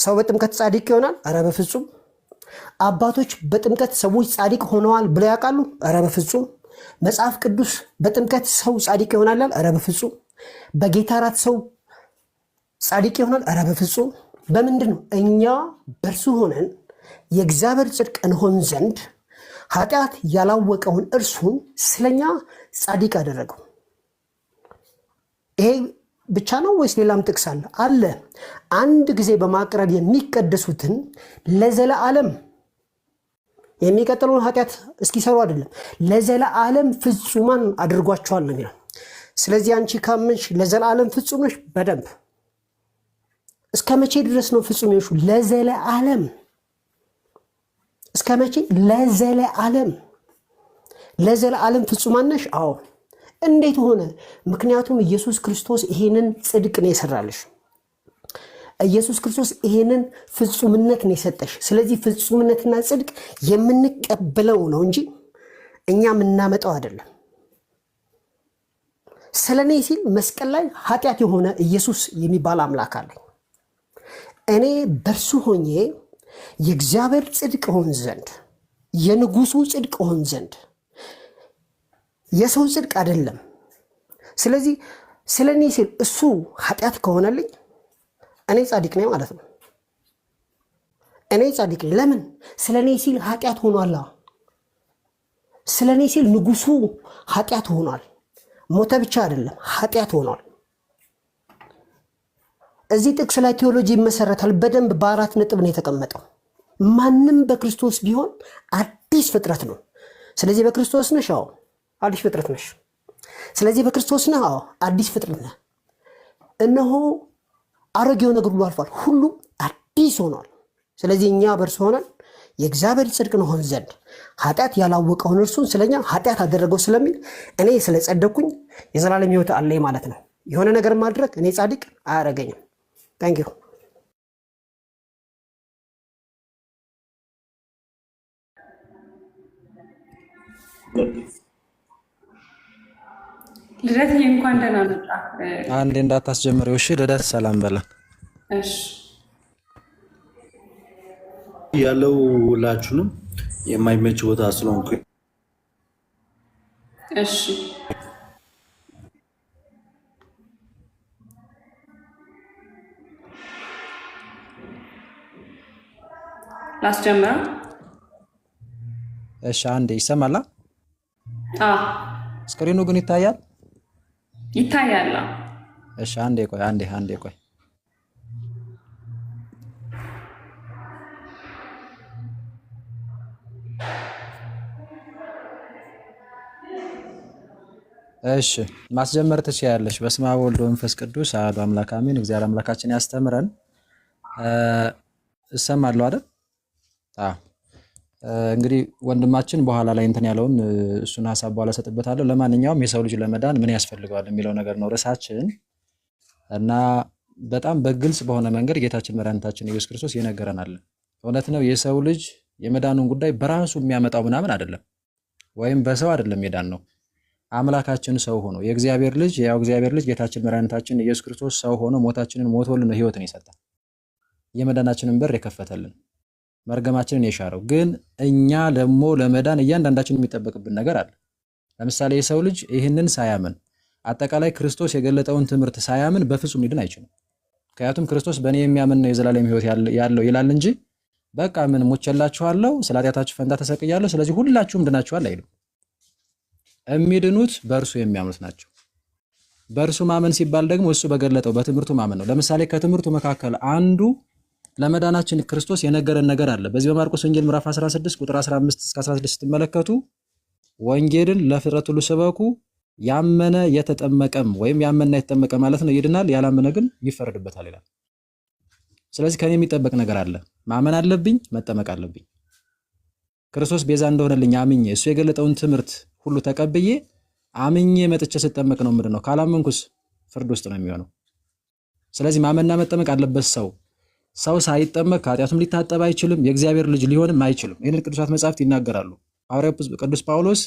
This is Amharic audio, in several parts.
ሰው በጥምቀት ጻድቅ ይሆናል? ኧረ በፍጹም። አባቶች በጥምቀት ሰዎች ጻድቅ ሆነዋል ብለው ያውቃሉ? ኧረ በፍጹም። መጽሐፍ ቅዱስ በጥምቀት ሰው ጻድቅ ይሆናል? ኧረ በፍጹም። በጌታ እራት ሰው ጻድቅ ይሆናል? ኧረ በፍጹም። በምንድን ነው? እኛ በእርሱ ሆነን የእግዚአብሔር ጽድቅ እንሆን ዘንድ ኃጢአት ያላወቀውን እርሱን ስለኛ ጻድቅ አደረገው። ይሄ ብቻ ነው ወይስ ሌላም ጥቅስ አለ? አለ። አንድ ጊዜ በማቅረብ የሚቀደሱትን ለዘለዓለም የሚቀጥለውን ኃጢአት እስኪሰሩ አይደለም ለዘለዓለም ፍጹማን አድርጓቸዋል ነው የሚለው። ስለዚህ አንቺ ካመንሽ ለዘለዓለም ፍጹም ነሽ። በደንብ እስከ መቼ ድረስ ነው ፍጹም ነሽ? ለዘለዓለም። እስከ መቼ? ለዘለዓለም። ለዘለዓለም ፍጹማን ነሽ? አዎ። እንዴት ሆነ? ምክንያቱም ኢየሱስ ክርስቶስ ይሄንን ጽድቅ ነው የሰራልሽ። ኢየሱስ ክርስቶስ ይሄንን ፍጹምነት ነው የሰጠሽ። ስለዚህ ፍጹምነትና ጽድቅ የምንቀበለው ነው እንጂ እኛ የምናመጣው አይደለም። ስለኔ ሲል መስቀል ላይ ኃጢአት የሆነ ኢየሱስ የሚባል አምላክ አለኝ። እኔ በእርሱ ሆኜ የእግዚአብሔር ጽድቅ ሆን ዘንድ የንጉሱ ጽድቅ ሆን ዘንድ የሰው ጽድቅ አይደለም። ስለዚህ ስለኔ ሲል እሱ ኃጢአት ከሆነልኝ እኔ ጻድቅ ነኝ ማለት ነው። እኔ ጻድቅ ነኝ። ለምን? ስለኔ ሲል ኃጢአት ሆኗል። ስለኔ ሲል ንጉሱ ኃጢአት ሆኗል። ሞተ ብቻ አይደለም ኃጢአት ሆኗል። እዚህ ጥቅስ ላይ ቴዎሎጂ ይመሰረታል። በደንብ በአራት ነጥብ ነው የተቀመጠው። ማንም በክርስቶስ ቢሆን አዲስ ፍጥረት ነው። ስለዚህ በክርስቶስ ነሽ? አዎ አዲስ ፍጥረት ነሽ። ስለዚህ በክርስቶስ ነህ? አዎ አዲስ ፍጥረት ነህ። እነሆ አሮጌው ነገር ሁሉ አልፏል፣ ሁሉ አዲስ ሆኗል። ስለዚህ እኛ በእርሱ ሆነን የእግዚአብሔር ጽድቅ እንሆን ዘንድ ኃጢአት ያላወቀውን እርሱን ስለኛ ኃጢአት አደረገው ስለሚል እኔ ስለጸደቅኩኝ የዘላለም ሕይወት አለኝ ማለት ነው። የሆነ ነገር ማድረግ እኔ ጻድቅ አያረገኝም። ታንክ ዩ። ልደት እንኳን ደህና መጣ። አንዴ እንዳታስጀምሪው እሺ። ልደት ሰላም በለን። እሺ ያለው ሁላችሁንም የማይመች ቦታ ስለሆንኩ እሺ ላስጀምረው። እሺ አንዴ ይሰማላ? ስክሪኑ ግን ይታያል? ይታያል። እሺ አንዴ ቆይ፣ አንዴ ቆይ። እሺ ማስጀመር ትችያለሽ። በስመ አብ ወወልድ ወመንፈስ ቅዱስ አሐዱ አምላክ አሜን። እግዚአብሔር አምላካችን ያስተምረን። እሰማለሁ አይደል? እንግዲህ ወንድማችን በኋላ ላይ እንትን ያለውን እሱን ሐሳብ በኋላ ሰጥበታለሁ። ለማንኛውም የሰው ልጅ ለመዳን ምን ያስፈልገዋል የሚለው ነገር ነው ርዕሳችን እና በጣም በግልጽ በሆነ መንገድ ጌታችን መድኃኒታችን ኢየሱስ ክርስቶስ ይነገረናል። እውነት ነው የሰው ልጅ የመዳኑን ጉዳይ በራሱ የሚያመጣው ምናምን አይደለም፣ ወይም በሰው አይደለም የዳን ነው። አምላካችን ሰው ሆኖ የእግዚአብሔር ልጅ ያው እግዚአብሔር ልጅ ጌታችን መድኃኒታችን ኢየሱስ ክርስቶስ ሰው ሆኖ ሞታችንን ሞቶልን ህይወትን ይሰጣል። የመዳናችንን በር የከፈተልን መርገማችንን የሻረው። ግን እኛ ደግሞ ለመዳን እያንዳንዳችን የሚጠበቅብን ነገር አለ። ለምሳሌ የሰው ልጅ ይህንን ሳያምን አጠቃላይ ክርስቶስ የገለጠውን ትምህርት ሳያምን በፍጹም ሊድን አይችልም። ምክንያቱም ክርስቶስ በእኔ የሚያምን ነው የዘላለም ህይወት ያለው ይላል እንጂ በቃ ምን ሞቼላችኋለሁ፣ ስለ ኃጢአታችሁ ፈንታ ተሰቅያለሁ፣ ስለዚህ ሁላችሁም ድናችኋል አይልም። የሚድኑት በእርሱ የሚያምኑት ናቸው። በእርሱ ማመን ሲባል ደግሞ እሱ በገለጠው በትምህርቱ ማመን ነው። ለምሳሌ ከትምህርቱ መካከል አንዱ ለመዳናችን ክርስቶስ የነገረን ነገር አለ። በዚህ በማርቆስ ወንጌል ምዕራፍ 16 ቁጥር 15 እስከ 16 ስትመለከቱ ወንጌልን ለፍጥረት ሁሉ ስበኩ፣ ያመነ የተጠመቀም ወይም ያመነና የተጠመቀ ማለት ነው ይድናል፣ ያላመነ ግን ይፈረድበታል ይላል። ስለዚህ ከኔ የሚጠበቅ ነገር አለ። ማመን አለብኝ፣ መጠመቅ አለብኝ። ክርስቶስ ቤዛ እንደሆነልኝ አምኜ እሱ የገለጠውን ትምህርት ሁሉ ተቀብዬ አምኜ መጥቼ ስጠመቅ ነው ምንድነው። ካላመንኩስ ፍርድ ውስጥ ነው የሚሆነው። ስለዚህ ማመንና መጠመቅ አለበት ሰው። ሰው ሳይጠመቅ ከኃጢአቱም ሊታጠብ አይችልም፣ የእግዚአብሔር ልጅ ሊሆንም አይችልም። ይህንን ቅዱሳት መጻሕፍት ይናገራሉ። ሐዋርያው ቅዱስ ጳውሎስ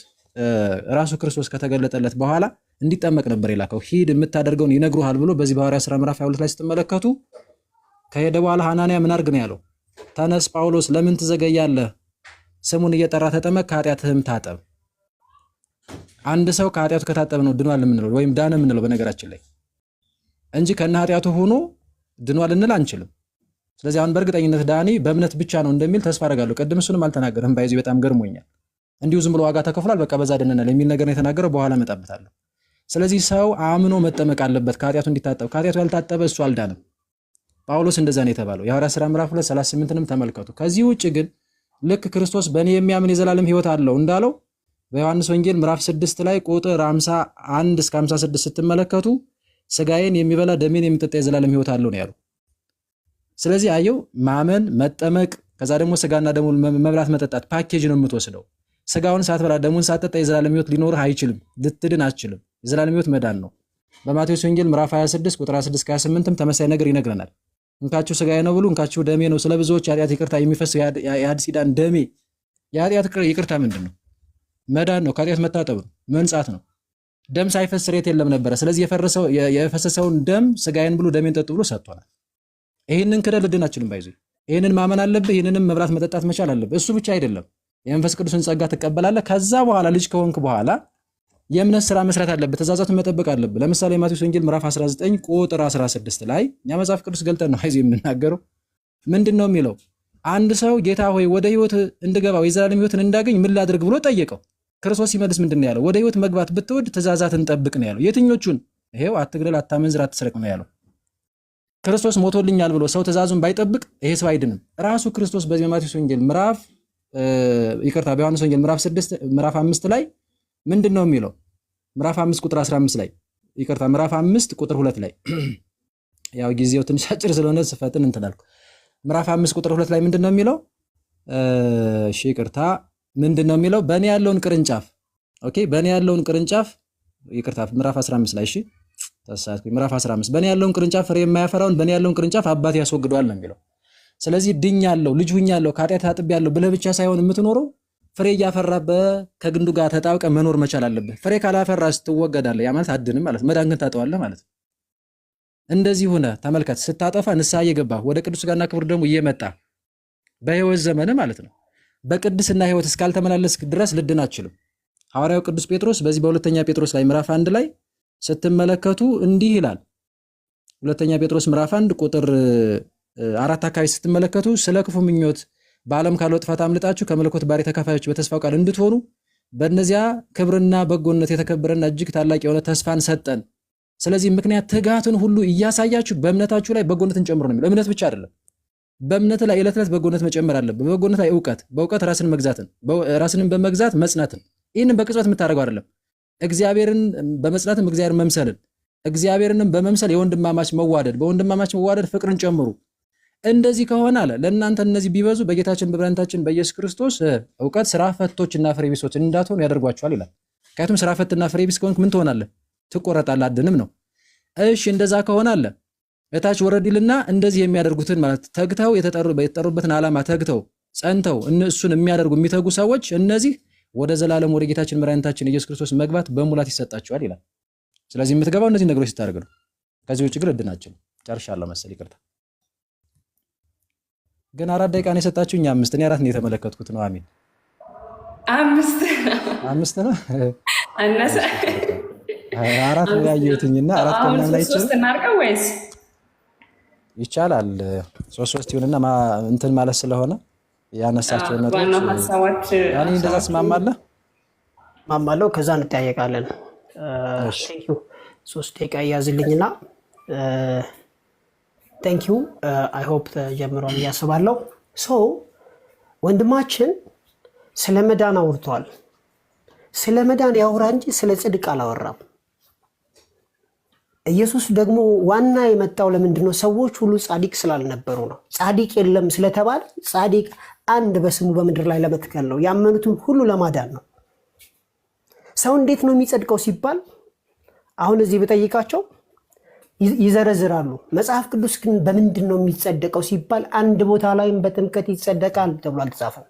ራሱ ክርስቶስ ከተገለጠለት በኋላ እንዲጠመቅ ነበር የላከው። ሂድ የምታደርገውን ይነግሩሃል ብሎ በዚህ በሐዋርያት ሥራ ምዕራፍ 22 ላይ ስትመለከቱ ከሄደ በኋላ ሐናንያ ምን አድርግ ነው ያለው? ተነስ ጳውሎስ ለምን ትዘገያለህ? ስሙን እየጠራ ተጠመቅ፣ ከኃጢአትህም ታጠብ። አንድ ሰው ከኃጢአቱ ከታጠበ ነው ድኗል የምንለው ወይም ዳነ የምንለው በነገራችን ላይ እንጂ ከነ ኃጢአቱ ሆኖ ድኗል ልንል አንችልም። ስለዚህ አሁን በእርግጠኝነት ዳኒ በእምነት ብቻ ነው እንደሚል ተስፋ አደርጋለሁ። ቅድም እሱንም አልተናገረም። ባይዚ በጣም ገርሞኛል። እንዲሁ ዝም ብሎ ዋጋ ተከፍሏል በቃ በዛ ድነናል የሚል ነገር ነው የተናገረው። በኋላ እመጣበታለሁ። ስለዚህ ሰው አምኖ መጠመቅ አለበት ከኃጢአቱ እንዲታጠብ። ከኃጢአቱ ያልታጠበ እሱ አልዳንም። ጳውሎስ እንደዛ ነው የተባለው። የሐዋርያት ሥራ ምዕራፍ 2:38ንም ተመልከቱ። ከዚህ ውጭ ግን ልክ ክርስቶስ በእኔ የሚያምን የዘላለም ሕይወት አለው እንዳለው በዮሐንስ ወንጌል ምዕራፍ 6 ላይ ቁጥር 51 እስከ 56 ስትመለከቱ ስጋዬን የሚበላ ደሜን የሚጠጣ የዘላለም ሕይወት አለው ነው ያለው። ስለዚህ አየው ማመን መጠመቅ ከዛ ደግሞ ስጋና ደሙ መብላት መጠጣት ፓኬጅ ነው የምትወስደው። ስጋውን ሳትበላ ደሙን ሳትጠጣ የዘላለም ሕይወት ሊኖርህ አይችልም፣ ልትድን አትችልም። የዘላለም ሕይወት መዳን ነው። በማቴዎስ ወንጌል ምዕራፍ 26 ቁጥር 16 እስከ 28ም ተመሳሳይ ነገር ይነግረናል። እንካችሁ ስጋዬ ነው ብሉ፣ እንካችሁ ደሜ ነው። ስለ ብዙዎች የኃጢአት ይቅርታ የሚፈሰው የአዲስ ኪዳን ደሜ። የኃጢአት ይቅርታ ምንድን ነው? መዳን ነው። ከኃጢአት መታጠብ ነው፣ መንጻት ነው። ደም ሳይፈስ ስርየት የለም ነበረ። ስለዚህ የፈሰሰውን ደም ስጋዬን ብሉ ደሜን ጠጡ ብሎ ሰጥቶናል። ይህንን ክደህ ልድን አትችልም። ባይዞ ይህንን ማመን አለብህ። ይህንንም መብላት መጠጣት መቻል አለብህ። እሱ ብቻ አይደለም፣ የመንፈስ ቅዱስን ጸጋ ትቀበላለህ። ከዛ በኋላ ልጅ ከሆንክ በኋላ የእምነት ስራ መስራት አለብህ። ትእዛዛቱን መጠበቅ አለብህ። ለምሳሌ ማቴዎስ ወንጌል ምዕራፍ 19 ቁጥር 16 ላይ እኛ መጽሐፍ ቅዱስ ገልጠን ነው አይዞህ የምንናገረው። ምንድን ነው የሚለው? አንድ ሰው ጌታ ሆይ ወደ ህይወት እንድገባ የዘላለም ህይወትን እንዳገኝ ምን ላድርግ ብሎ ጠየቀው። ክርስቶስ ሲመልስ ምንድን ነው ያለው? ወደ ህይወት መግባት ብትወድ ትእዛዛትን ጠብቅ ነው ያለው። የትኞቹን? ይሄው አትግደል፣ አታመንዝር፣ አትስረቅ ነው ያለው። ክርስቶስ ሞቶልኛል ብሎ ሰው ትእዛዙን ባይጠብቅ ይሄ ሰው አይድንም። ራሱ ክርስቶስ በዚህ ማቴዎስ ወንጌል በዮሐንስ ወንጌል ምዕራፍ 5 ላይ ምንድን ነው የሚለው? ምዕራፍ 5 ቁጥር 15 ላይ ምዕራፍ 5 ቁጥር 2 ላይ ያው ጊዜው ትንሽ አጭር ስለሆነ ስፈትን እንትላልኩ። ምዕራፍ 5 ቁጥር 2 ላይ ምንድን ነው የሚለው? ምንድን ነው የሚለው? በእኔ ያለውን ቅርንጫፍ በእኔ ያለውን ቅርንጫፍ ምዕራፍ 15 ላይ ተሳሳትኩኝ። ምዕራፍ 15 በእኔ ያለውን ቅርንጫፍ ፍሬ የማያፈራውን በእኔ ያለውን ቅርንጫፍ አባቴ ያስወግደዋል ነው የሚለው። ስለዚህ ድኛለሁ፣ ልጅ ሁኛለሁ፣ ከኃጢአት ታጥቤያለሁ ብለህ ብቻ ሳይሆን የምትኖረው ፍሬ እያፈራበህ ከግንዱ ጋር ተጣብቀህ መኖር መቻል አለብህ። ፍሬ ካላፈራ ስትወገዳለህ። ያ ማለት አድንም ማለት መዳን ግን ታጠዋለህ ማለት ነው። እንደዚህ ሆነ ተመልከት። ስታጠፋ ንስሐ እየገባህ ወደ ቅዱስ ሥጋና ክቡር ደሙ እየመጣ በሕይወት ዘመን ማለት ነው በቅድስና ሕይወት እስካልተመላለስክ ድረስ ልድን አትችልም። ሐዋርያው ቅዱስ ጴጥሮስ በዚህ በሁለተኛ ጴጥሮስ ላይ ምዕራፍ 1 ላይ ስትመለከቱ እንዲህ ይላል። ሁለተኛ ጴጥሮስ ምዕራፍ 1 ቁጥር 4 አካባቢ ስትመለከቱ ስለ ክፉ ምኞት በዓለም ካለው ጥፋት አምልጣችሁ ከመለኮት ባሕርይ ተካፋዮች በተስፋው ቃል እንድትሆኑ በእነዚያ ክብርና በጎነት የተከበረና እጅግ ታላቅ የሆነ ተስፋን ሰጠን። ስለዚህ ምክንያት ትጋትን ሁሉ እያሳያችሁ በእምነታችሁ ላይ በጎነትን ጨምሩ ነው የሚለው። እምነት ብቻ አይደለም፣ በእምነት ላይ ዕለት ዕለት በጎነት መጨመር አለበት። በበጎነት ላይ እውቀት፣ በእውቀት ራስን መግዛትን፣ ራስንን በመግዛት መጽናትን። ይህንን በቅጽበት የምታደርገው አይደለም። እግዚአብሔርን በመጽናትም እግዚአብሔርን መምሰልን፣ እግዚአብሔርንም በመምሰል የወንድማማች መዋደድ፣ በወንድማማች መዋደድ ፍቅርን ጨምሩ። እንደዚህ ከሆነ አለ ለእናንተ እነዚህ ቢበዙ በጌታችን በመድኃኒታችን በኢየሱስ ክርስቶስ እውቀት ስራ ፈቶችና ፍሬ ቢሶች እንዳትሆኑ ያደርጓቸዋል ይላል። ምክንያቱም ስራ ፈትና ፍሬ ቢስ ከሆንክ ምን ትሆናለህ? ትቆረጣለህ፣ አድንም ነው። እሺ እንደዛ ከሆነ አለ እታች ወረዲልና እንደዚህ የሚያደርጉትን ማለት ተግተው የተጠሩበትን ዓላማ ተግተው ጸንተው እሱን የሚያደርጉ የሚተጉ ሰዎች እነዚህ ወደ ዘላለም ወደ ጌታችን መድኃኒታችን ኢየሱስ ክርስቶስ መግባት በሙላት ይሰጣቸዋል ይላል። ስለዚህ የምትገባው እነዚህ ነገሮች ስታደርግ ነው። ከዚህ ውጭ ግን እድናቸው ጨርሻለሁ መሰል ይቅርታ። ግን 4 ደቂቃ ነው የሰጣችሁኝ። 5 እኔ 4 ነው የተመለከትኩት ነው። አሚን 5 ነው አነሰ 4 ነው ያየሁትኝና 4 ከምናምን ላይ ሶስት እናድርገው ወይስ ይቻላል? 3 ይሁንና እንትን ማለት ስለሆነ ያነሳቸው ነጥቦች ያኔ እንደዛ ስማማለህ ማማለው ከዛ እንጠያየቃለን። ቴንክ ዩ 3 ደቂቃ ያዝልኝና ቴንክ ዩ አይ ሆፕ ተጀምሯል ያስባለው። ወንድማችን ስለ መዳን አውርቷል። ስለ መዳን ያወራ እንጂ ስለ ጽድቅ አላወራም። ኢየሱስ ደግሞ ዋና የመጣው ለምንድን ነው? ሰዎች ሁሉ ጻድቅ ስላልነበሩ ነው። ጻድቅ የለም ስለተባለ ጻድቅ አንድ በስሙ በምድር ላይ ለመትከል ነው። ያመኑትን ሁሉ ለማዳን ነው። ሰው እንዴት ነው የሚጸድቀው ሲባል አሁን እዚህ በጠይቃቸው ይዘረዝራሉ። መጽሐፍ ቅዱስ ግን በምንድን ነው የሚጸደቀው ሲባል አንድ ቦታ ላይም በጥምቀት ይጸደቃል ተብሎ አልተጻፈም።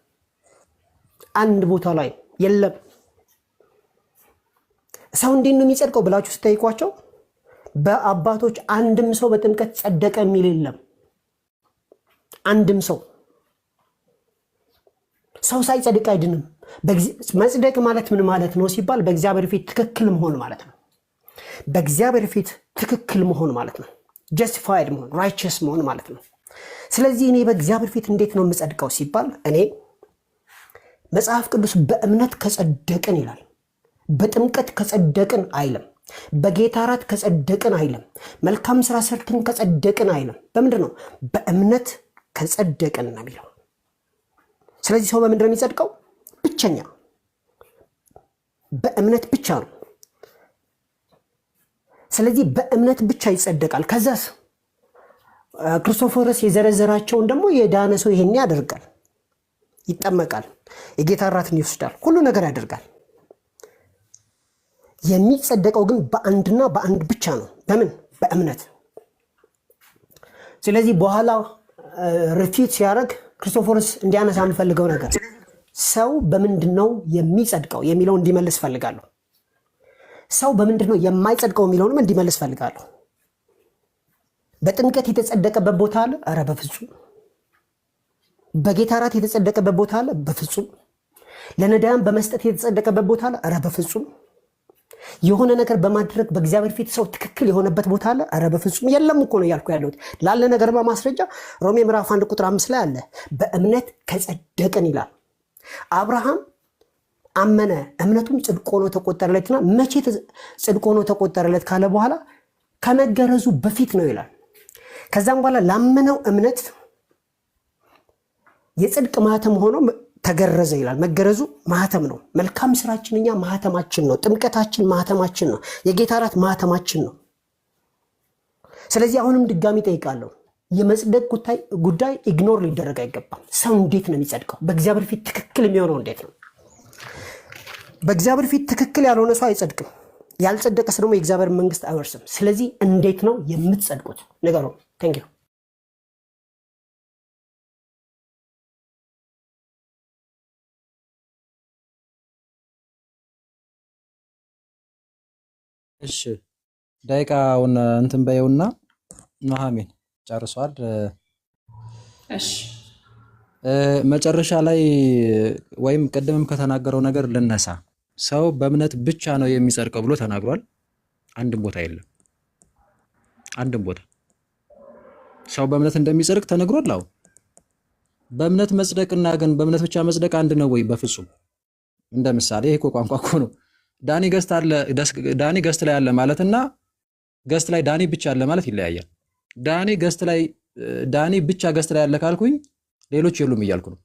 አንድ ቦታ ላይ የለም። ሰው እንዴት ነው የሚጸድቀው ብላችሁ ስጠይቋቸው በአባቶች አንድም ሰው በጥምቀት ጸደቀ የሚል የለም። አንድም ሰው ሳይጸድቅ አይድንም። መጽደቅ ማለት ምን ማለት ነው ሲባል በእግዚአብሔር ፊት ትክክል መሆን ማለት ነው። በእግዚአብሔር ፊት ትክክል መሆን ማለት ነው። ጀስቲፋይድ መሆን፣ ራይቸስ መሆን ማለት ነው። ስለዚህ እኔ በእግዚአብሔር ፊት እንዴት ነው የምጸድቀው ሲባል እኔ መጽሐፍ ቅዱስ በእምነት ከጸደቅን ይላል። በጥምቀት ከጸደቅን አይልም። በጌታ እራት ከጸደቅን አይልም። መልካም ስራ ሰርተን ከጸደቅን አይልም። በምንድን ነው? በእምነት ከጸደቅን ነው የሚለው። ስለዚህ ሰው በምንድን ነው የሚጸድቀው? ብቸኛ በእምነት ብቻ ነው። ስለዚህ በእምነት ብቻ ይጸደቃል። ከዛስ ክርስቶፎረስ የዘረዘራቸውን ደግሞ የዳነ ሰው ይሄን ያደርጋል፣ ይጠመቃል፣ የጌታ እራትን ይወስዳል፣ ሁሉ ነገር ያደርጋል። የሚጸደቀው ግን በአንድና በአንድ ብቻ ነው። በምን? በእምነት። ስለዚህ በኋላ ሪፊት ሲያደርግ ክርስቶፎረስ እንዲያነሳ የምፈልገው ነገር ሰው በምንድን ነው የሚጸድቀው የሚለው እንዲመልስ ፈልጋለሁ። ሰው በምንድን ነው የማይጸድቀው የሚለውንም እንዲመልስ ፈልጋለሁ። በጥምቀት የተጸደቀበት ቦታ አለ? ኧረ በፍጹም። በጌታ እራት የተጸደቀበት ቦታ አለ? በፍጹም። ለነዳያን በመስጠት የተጸደቀበት ቦታ አለ? ኧረ በፍጹም። የሆነ ነገር በማድረግ በእግዚአብሔር ፊት ሰው ትክክል የሆነበት ቦታ አለ? ኧረ በፍጹም የለም እኮ ነው ያልኩ ያለሁት። ላለ ነገር በማስረጃ ሮሜ ምዕራፍ 1 ቁጥር 5 ላይ አለ በእምነት ከጸደቅን ይላል። አብርሃም አመነ እምነቱም ጽድቅ ሆኖ ተቆጠረለትና፣ መቼ ጽድቅ ሆኖ ተቆጠረለት ካለ በኋላ ከመገረዙ በፊት ነው ይላል። ከዛም በኋላ ላመነው እምነት የጽድቅ ማህተም ሆኖ ተገረዘ ይላል። መገረዙ ማህተም ነው። መልካም ስራችን እኛ ማህተማችን ነው። ጥምቀታችን ማህተማችን ነው። የጌታ እራት ማህተማችን ነው። ስለዚህ አሁንም ድጋሚ ጠይቃለሁ፣ የመጽደቅ ጉዳይ ኢግኖር ሊደረግ አይገባም። ሰው እንዴት ነው የሚጸድቀው? በእግዚአብሔር ፊት ትክክል የሚሆነው እንዴት ነው? በእግዚአብሔር ፊት ትክክል ያልሆነ ሰው አይጸድቅም። ያልጸደቀስ ደግሞ የእግዚአብሔር መንግስት አይወርስም። ስለዚህ እንዴት ነው የምትጸድቁት? ንገሩ። ቴንክ ዩ። እሺ ደቂቃውን እንትን በየውና ኑሐሚን ጨርሷል። እሺ መጨረሻ ላይ ወይም ቅድምም ከተናገረው ነገር ልነሳ። ሰው በእምነት ብቻ ነው የሚጸድቀው ብሎ ተናግሯል። አንድም ቦታ የለም። አንድም ቦታ ሰው በእምነት እንደሚጸድቅ ተነግሯል። አዎ በእምነት መጽደቅና ግን በእምነት ብቻ መጽደቅ አንድ ነው ወይ? በፍጹም። እንደ ምሳሌ ይሄ እኮ ቋንቋ እኮ ነው። ዳኒ ገስት ላይ አለ ማለትና ገስት ላይ ዳኒ ብቻ አለ ማለት ይለያያል። ዳኒ ብቻ ገስት ላይ አለ ካልኩኝ ሌሎች የሉም እያልኩ ነው።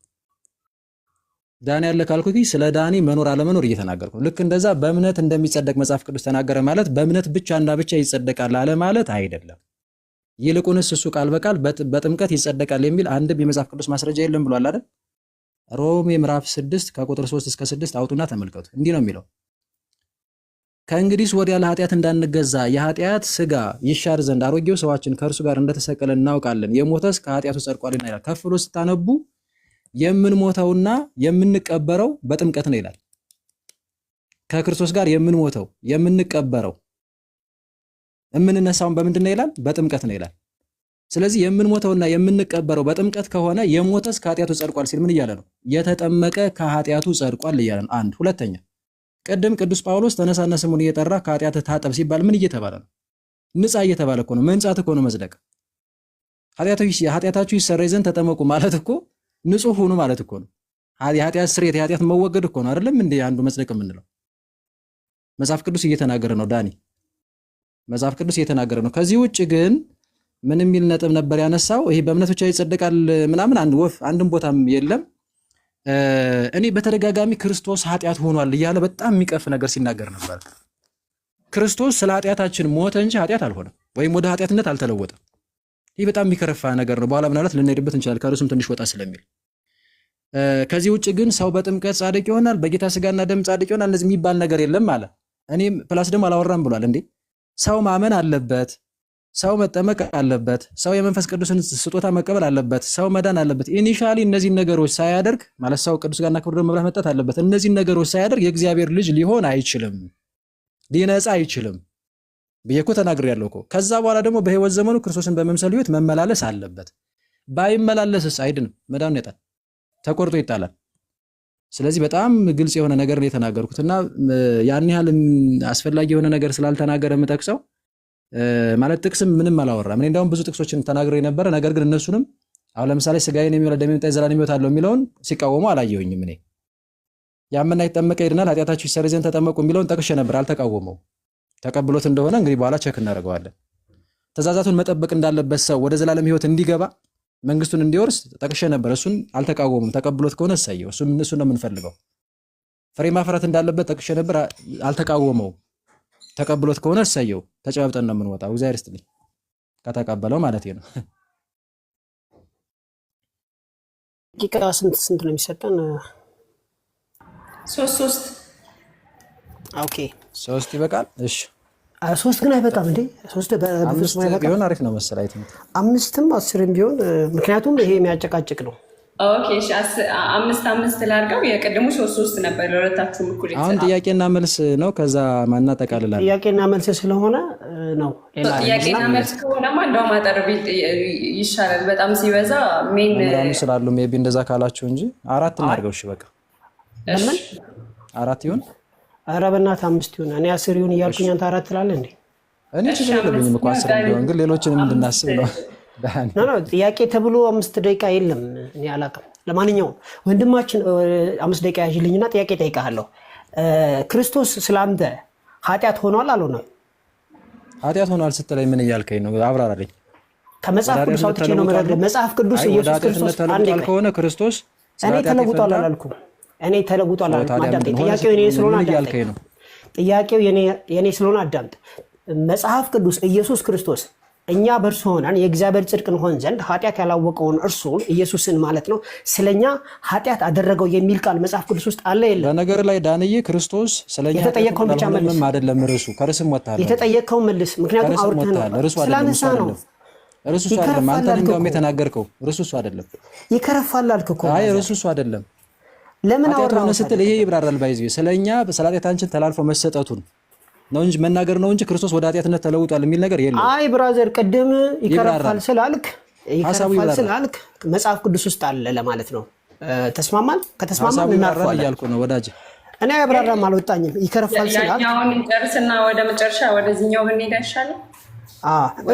ዳኒ ያለ ካልኩኝ ስለ ዳኒ መኖር አለመኖር እየተናገርኩ ነው። ልክ እንደዛ በእምነት እንደሚጸደቅ መጽሐፍ ቅዱስ ተናገረ ማለት በእምነት ብቻና ብቻ ይጸደቃል አለ ማለት አይደለም። ይልቁንስ እሱ ቃል በቃል በጥምቀት ይጸደቃል የሚል አንድም የመጽሐፍ ቅዱስ ማስረጃ የለም ብሏል አይደል? ሮሜ ምዕራፍ 6 ከቁጥር 3 እስከ 6 አውጡና ተመልከቱ። እንዲህ ነው የሚለው፣ ከእንግዲህ ወዲያ ለኃጢአት እንዳንገዛ የኃጢአት ስጋ ይሻር ዘንድ አሮጌው ሰዋችን ከእርሱ ጋር እንደተሰቀለ እናውቃለን፣ የሞተስ ከኃጢአቱ ጸድቋልና ይላል። ከፍ ብሎ ስታነቡ የምንሞተውና የምንቀበረው በጥምቀት ነው ይላል። ከክርስቶስ ጋር የምንሞተው የምንቀበረው የምንነሳውን በምንድን ነው ይላል? በጥምቀት ነው ይላል። ስለዚህ የምንሞተውና የምንቀበረው በጥምቀት ከሆነ የሞተስ ከኃጢአቱ ጸድቋል ሲል ምን እያለ ነው? የተጠመቀ ከኃጢአቱ ጸድቋል እያለ ነው። አንድ ሁለተኛ፣ ቅድም ቅዱስ ጳውሎስ ተነሳና ስሙን እየጠራ ከኃጢአት ታጠብ ሲባል ምን እየተባለ ነው? ንጻ እየተባለ እኮ ነው። መንጻት እኮ ነው መጽደቅ። ኃጢአታችሁ ይሰረይ ዘንድ ተጠመቁ ማለት እኮ ንጹህ ሁኑ ማለት እኮ ነው። የኃጢአት ስርየት የኃጢአት መወገድ እኮ ነው አይደለም እንዴ? አንዱ መጽደቅ የምንለው መጽሐፍ ቅዱስ እየተናገረ ነው። ዳኒ መጽሐፍ ቅዱስ እየተናገረ ነው። ከዚህ ውጭ ግን ምን የሚል ነጥብ ነበር ያነሳው? ይሄ በእምነት ብቻ ይጸደቃል ምናምን አንድም ቦታም የለም። እኔ በተደጋጋሚ ክርስቶስ ኃጢአት ሆኗል እያለ በጣም የሚቀፍ ነገር ሲናገር ነበር። ክርስቶስ ስለ ኃጢአታችን ሞተ እንጂ ኃጢአት አልሆነም፣ ወይም ወደ ኃጢአትነት አልተለወጠም። ይህ በጣም የሚከረፋ ነገር ነው። በኋላ ምናልባት ልንሄድበት እንችላለን፣ ከርሱም ትንሽ ወጣ ስለሚል። ከዚህ ውጭ ግን ሰው በጥምቀት ጻድቅ ይሆናል፣ በጌታ ስጋና ደም ጻድቅ ይሆናል፣ እነዚህ የሚባል ነገር የለም አለ። እኔም ፕላስ ደግሞ አላወራም ብሏል እንዴ። ሰው ማመን አለበት፣ ሰው መጠመቅ አለበት፣ ሰው የመንፈስ ቅዱስን ስጦታ መቀበል አለበት፣ ሰው መዳን አለበት። ኢኒሻሊ እነዚህን ነገሮች ሳያደርግ ማለት ሰው ቅዱስ ጋርና ክብር መብላት መጠጣት አለበት። እነዚህን ነገሮች ሳያደርግ የእግዚአብሔር ልጅ ሊሆን አይችልም፣ ሊነጻ አይችልም ብዬ እኮ ተናግሬያለሁ እኮ። ከዛ በኋላ ደግሞ በሕይወት ዘመኑ ክርስቶስን በመምሰል ሕይወት መመላለስ አለበት። ባይመላለስስ አይድንም፣ መዳኑን ያጣል፣ ተቆርጦ ይጣላል። ስለዚህ በጣም ግልጽ የሆነ ነገር ነው የተናገርኩትና ያን ያህል አስፈላጊ የሆነ ነገር ስላልተናገረ የምጠቅሰው ማለት ጥቅስም ምንም አላወራም። እኔ እንደውም ብዙ ጥቅሶችን ተናግሬ ነበረ። ነገር ግን እነሱንም አሁን ለምሳሌ ስጋዬን የሚበላ ደሜን የሚጠጣ የዘላለም ሕይወት አለው የሚለውን ሲቃወሙ አላየሁኝም። እኔ ያመነ የተጠመቀ ይድናል፣ ኃጢአታችሁ ይሰረይ ዘንድ ተጠመቁ የሚለውን ጠቅሼ ነበር፣ አልተቃወመው። ተቀብሎት እንደሆነ እንግዲህ በኋላ ቸክ እናደርገዋለን። ትእዛዛቱን መጠበቅ እንዳለበት ሰው ወደ ዘላለም ሕይወት እንዲገባ መንግስቱን እንዲወርስ ጠቅሼ ነበር። እሱን አልተቃወሙም። ተቀብሎት ከሆነ እሰየው፣ እሱን ነው የምንፈልገው። ፍሬ ማፍራት እንዳለበት ጠቅሼ ነበር፣ አልተቃወመው። ተቀብሎት ከሆነ እሰየው፣ ተጨባብጠን ነው የምንወጣው። እግዚአብሔር ይስጥልኝ ከተቀበለው ማለት ነው። ደቂቃ ስንት ነው የሚሰጠን? 3 ኦኬ 3 ይበቃል። እሺ 3 ግን አይበቃም እንዴ? 3 5 ቢሆን አሪፍ ነው መሰለኝ። 5ም 10ም ቢሆን ምክንያቱም ይሄ የሚያጨቃጭቅ ነው። ኦኬ እሺ 5 ላድርገው። የቅድሙ 3 ነበር ለሁለታችሁም እኩል ይሰጣል። አሁን ጥያቄና መልስ ነው። ከዛ ማናጠቃልላለን። ጥያቄና መልስ ስለሆነ ነው። ጥያቄና መልስ ከሆነማ እንደውም አጠር ቢል ይሻላል። በጣም ሲበዛ ሜን ስላሉ ሜቢ እንደዛ ካላችሁ እንጂ 4 እናድርገው። እሺ በቃ ለምን 4 ይሁን? ኧረ በእናትህ 5 ይሁን። እኔ 10 ይሁን እያልኩኝ አንተ 4 ትላለህ እንዴ? እኔ ችግር የለብኝም እኮ 10 ቢሆን፣ ግን ሌሎችንም እንድናስብ ነው። ጥያቄ ተብሎ 5 ደቂቃ የለም። እኔ አላውቅም። ለማንኛውም ወንድማችን 5 ደቂቃ ያዥልኝና ጥያቄ ጠይቃለሁ። ክርስቶስ ስለአንተ ኃጢአት ሆኗል አልሆነም? ኃጢአት ሆኗል ስትለኝ ምን እያልከኝ ነው? አብራራልኝ። ከመጽሐፍ ቅዱስ አውጥቼ ነው የምነግርህ። መጽሐፍ ቅዱስ ኢየሱስ ክርስቶስ አንዴ ከሆነ ክርስቶስ እኔ ተለውጧል አላልኩም። እኔ ተለውጧል አላልኩም። አዳምጥ። ጥያቄው የኔ ስለሆነ አዳምጥ። ጥያቄው የኔ ስለሆነ አዳምጥ። መጽሐፍ ቅዱስ ኢየሱስ ክርስቶስ እኛ በእርሱ ሆነን የእግዚአብሔር ጽድቅ እንሆን ዘንድ ኃጢአት ያላወቀውን እርሱን ኢየሱስን ማለት ነው ስለኛ ኃጢአት አደረገው የሚል ቃል መጽሐፍ ቅዱስ ውስጥ አለ የለም? በነገር ላይ ዳንዬ ክርስቶስ ስለኛ የተጠየቀውን ብቻ መልስ። አይደለም ርዕሱ፣ ከርዕስም ወጣለ። የተጠየቀውን መልስ። ምክንያቱም አውርተህ ነው ስላነሳ ነው። ርዕሱ እሱ አይደለም። አንተ እንደውም የተናገርከው ርዕሱ እሱ አይደለም። ይከረፋል አልክ እኮ። አይ ርዕሱ እሱ አይደለም። ለምን አወራው ስትል ይሄ ይብራራል። ባይዚ ስለኛ በኃጢአታችን ተላልፎ መሰጠቱን ነው እንጂ መናገር ነው እንጂ ክርስቶስ ወደ ኃጢአትነት ተለውጧል የሚል ነገር የለም። አይ ብራዘር ቅድም ይከረፋል ስላልክ መጽሐፍ ቅዱስ ውስጥ አለ ለማለት ነው። ተስማማን? ከተስማማን እናርፋለን እያልኩ ነው ወዳጅ። እኔ አብራራም አልወጣኝም። ይከረፋል ስላልክ ያኛውን እንጨርስና ወደ መጨረሻ ወደዚህኛው ብንሄድ አይሻልም?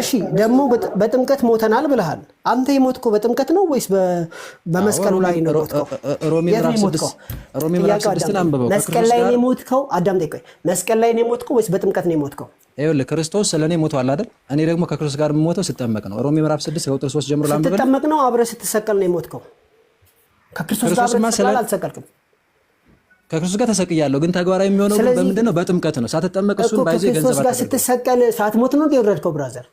እሺ ደግሞ በጥምቀት ሞተናል ብለሃል። አንተ የሞትከው በጥምቀት ነው ወይስ በመስቀሉ ላይ ነው የሞትከው? ሮሜ ምዕራፍ 6 አንብበው። መስቀል ላይ ነው የሞትከው? አዳምጠኝ ቆይ። መስቀል ላይ ነው የሞትከው ወይስ በጥምቀት ነው የሞትከው? ይኸውልህ ክርስቶስ ስለኔ ሞቷል አይደል? እኔ ደግሞ ከክርስቶስ ጋር የምሞተው ስጠመቅ ነው። ሮሜ ምዕራፍ 6 ከቁጥር 3 ጀምሮ ላንብበው። ስትጠመቅ ነው? አብረህ ስትሰቀል ነው የሞትከው? ከክርስቶስ ጋር አብረህ አልተሰቀልክም? ከክርስቶስ ጋር ተሰቅያለሁ፣ ግን ተግባራዊ የሚሆነው ግን በምንድን ነው? በጥምቀት ነው። ሳትጠመቅ እሱን ባይዘ ገንዘብ ከክርስቶስ ጋር ስትሰቀል ሳትሞት ነው የወረድከው ብራዘር።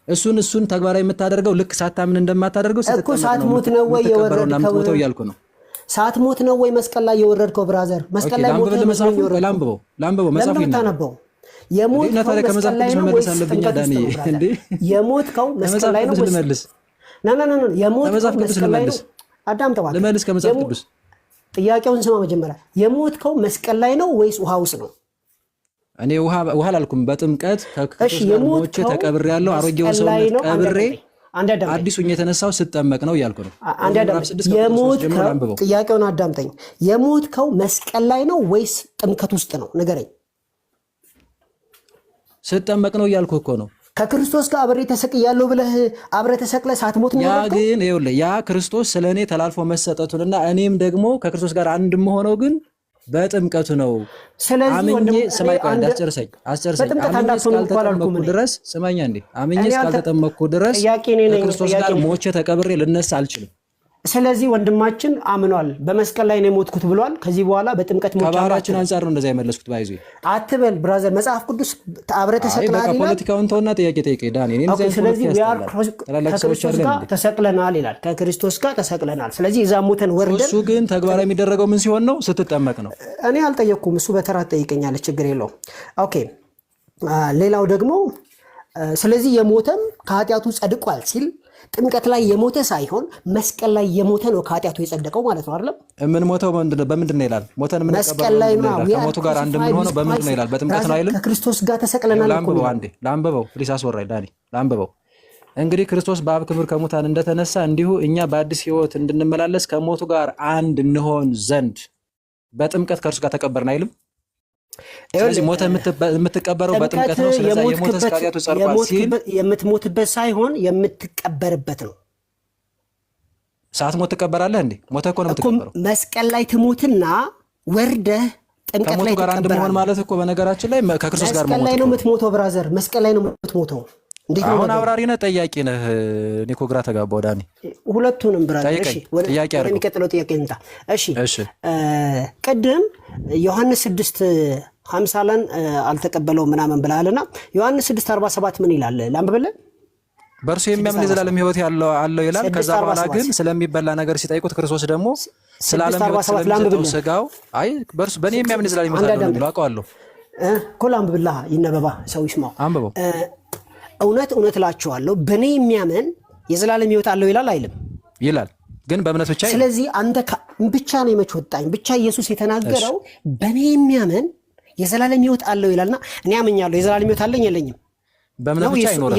እሱን ተግባራዊ የምታደርገው ልክ ሳታምን እንደማታደርገው እኮ ሳትሞት ነው ወይ የወረድከው እያልኩ ነው። ሳትሞት ነው ወይ መስቀል ላይ የወረድከው ብራዘር? መስቀል ላይ ሞት ነው መጽሐፉ። ላምበው መጽሐፉ ይናገራል። የሞትከው መስቀል ላይ ነው ወይስ ጥምቀት ውስጥ ነው ብራዘር? የሞትከው መስቀል ላይ ነው ወይስ የሞትከው መስቀል ላይ ነው? አዳምጠው ልመልስ ከመጽሐፍ ቅዱስ ጥያቄውን ስማ መጀመሪያ። የሞትከው መስቀል ላይ ነው ወይስ ውሃ ውስጥ ነው? እኔ ውሃ አላልኩም። በጥምቀት ከክርስቶስ ጋር ሞቼ ተቀብሬያለሁ። አሮጌውን ሰውነት ቀብሬ አዲሱን የተነሳው ስጠመቅ ነው እያልኩ ነው። የሞትከው ጥያቄውን አዳምጠኝ። የሞትከው መስቀል ላይ ነው ወይስ ጥምቀት ውስጥ ነው? ንገረኝ። ስጠመቅ ነው እያልኩ እኮ ነው። ከክርስቶስ ጋር አብሬ ተሰቅያለሁ ብለህ አብረህ ተሰቅለህ ሳትሞት ነው። ያ ግን ይኸውልህ ያ ክርስቶስ ስለኔ ተላልፎ መሰጠቱንና እኔም ደግሞ ከክርስቶስ ጋር አንድ የምሆነው ግን በጥምቀቱ ነው። ስለዚህ አምኜ ስማኝ ቆይ አስጨርሰኝ። እስካልተጠመቅኩ ድረስ ስማኛ እንዴ አምኜ እስካልተጠመቅኩ ድረስ ከክርስቶስ ጋር ሞቼ ተቀብሬ ልነሳ አልችልም። ስለዚህ ወንድማችን አምኗል። በመስቀል ላይ ነው የሞትኩት ብሏል። ከዚህ በኋላ በጥምቀት ሞት ከባህራችን አንፃር ነው እንደዛ የመለስኩት። ባይዙ አትበል ብራዘር። መጽሐፍ ቅዱስ አብረህ ተሰቅለናል ይላል። ፖለቲካውን ተውና ጥያቄ ጠይቀኝ ዳኒ። ስለዚህ ከክርስቶስ ጋር ተሰቅለናል ይላል። ከክርስቶስ ጋር ተሰቅለናል። ስለዚህ እዛ ሞተን ወርደን። እሱ ግን ተግባራዊ የሚደረገው ምን ሲሆን ነው? ስትጠመቅ ነው። እኔ አልጠየቅኩም። እሱ በተራ ጠይቀኛለች። ችግር የለውም። ኦኬ። ሌላው ደግሞ ስለዚህ የሞተም ከኃጢአቱ ጸድቋል ሲል ጥምቀት ላይ የሞተ ሳይሆን መስቀል ላይ የሞተ ነው ከኃጢአቱ የጸደቀው ማለት ነው አይደለም? ምን ሞተው በምንድን ነው ይላል? ሞተን ምን መስቀል ላይ ነው። ከሞቱ ጋር አንድ ምን ሆነው በምንድን ነው ይላል? በጥምቀት ነው አይደል? ከክርስቶስ ጋር ተሰቅለናል እኮ ነው። ላምበበው ፕሊስ አስወራኝ ዳኒ ላምበበው። እንግዲህ ክርስቶስ በአብ ክብር ከሙታን እንደተነሳ እንዲሁ እኛ በአዲስ ሕይወት እንድንመላለስ ከሞቱ ጋር አንድ እንሆን ዘንድ በጥምቀት ከእርሱ ጋር ተቀበርን አይልም? ስለዚህ ሞተ የምትቀበረው በጥምቀት ነው። ስለዚህ የሞተ ስካሪያቱ ጸድቋል ሲል የምትሞትበት ሳይሆን የምትቀበርበት ነው። ሰዓት ሞት ትቀበራለህ እንዴ? ሞተ እኮ ነው የምትቀበረው። መስቀል ላይ ትሞትና ወርደህ ጥምቀት ላይ ጋር አንድ መሆን ማለት እኮ በነገራችን ላይ ከክርስቶስ ጋር መስቀል ላይ ነው የምትሞተው። ብራዘር መስቀል ላይ ነው የምትሞተው። እንዴት ነው? አሁን አብራሪ ነህ ጠያቂ ነህ? እኔ እኮ ግራ ተጋባሁ ዳኒ። ሁለቱንም ብራዘር። እሺ ወደሚቀጥለው ጥያቄ እንታ። እሺ ቅድም ዮሐንስ 6:50 ለን አልተቀበለው ምናምን ብለሃልና ዮሐንስ 6:47 ምን ይላል? ላንብብልህ። በእርሱ የሚያምን የዘላለም ሕይወት አለው ይላል። ከዛ በኋላ ግን ስለሚበላ ነገር ሲጠይቁት ክርስቶስ ደግሞ ስላለም ሕይወት ስለሚሰጠው ስጋው አይ በእርሱ በእኔ የሚያምን የዘላለም ሕይወት አለው የሚለው አውቀዋለሁ እኮ። ላንብብልህ፣ ይነበባ ሰው ይስማው። አንብበው። እውነት እውነት እላችኋለሁ በእኔ የሚያምን የዘላለም ሕይወት አለው ይላል አይልም? ይላል፣ ግን በእምነት ብቻ። ስለዚህ አንተ ብቻ ነው የመች ወጣኝ ብቻ ኢየሱስ የተናገረው በእኔ የሚያምን የዘላለም ሕይወት አለው ይላልና እኔ አምኛለሁ የዘላለም ሕይወት አለኝ የለኝም? በእምነት ብቻ አይኖርም።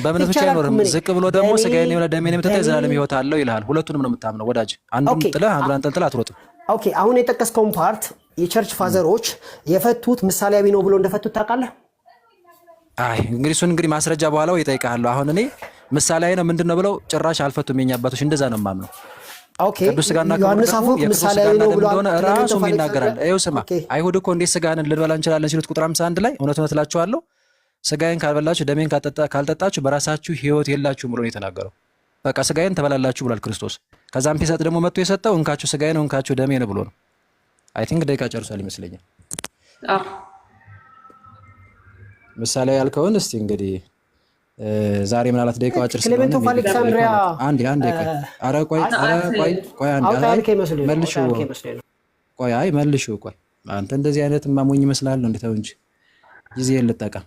በእምነት ብቻ አይኖርም። ዝቅ ብሎ ደግሞ ስጋዬን የሆነ ደሜን የምትጠጣ የዘላለም ሕይወት አለው ይልሃል። ሁለቱንም ነው የምታምነው ወዳጅ። አንዱን ጥለህ አንዱን አንጠልጥለህ አትሮጥም። ኦኬ አሁን የጠቀስከውን ፓርት የቸርች ፋዘሮች የፈቱት ምሳሌያዊ ነው ብሎ እንደፈቱት ታውቃለህ? አይ እንግዲህ እሱን ማስረጃ በኋላ ይጠይቃለሁ። አሁን እኔ ምሳሌያዊ ነው ምንድን ነው ብለው ጭራሽ አልፈቱም። የኛ አባቶች እንደዛ ነው የማምነው። ኦኬ ቅዱስ ስጋና ዮሐንስ አፈወርቅ ምሳሌያዊ ነው ብሎ ራሱ ይናገራል። ይኸው ስማ፣ አይሁድ እኮ እንዴት ስጋን ልንበላ እንችላለን ሲሉት ቁጥር 51 ላይ እውነት እውነት እላችኋለሁ ስጋዬን ካልበላችሁ ደሜን ካልጠጣችሁ በራሳችሁ ሕይወት የላችሁም ብሎ ነው የተናገረው። በቃ ስጋዬን ትበላላችሁ ብሏል ክርስቶስ። ከዛም ሲሰጥ ደግሞ መጥቶ የሰጠው እንካችሁ ስጋዬን እንካችሁ ደሜን ብሎ ነው። አይ ቲንክ ደቂቃ ጨርሷል ይመስለኛል። ምሳሌ ያልከውን እስቲ እንግዲህ ዛሬ ምናልባት ደቂቃው አጭር ስለሆነ ክሌሜንቶ አሌክሳንድሪያ አንዴ ኧረ ቆይ መልሹ ቆይ አንተ እንደዚህ አይነት ማሞኝ ይመስላል ነው እንደተው እንጂ ጊዜን ልጠቀም።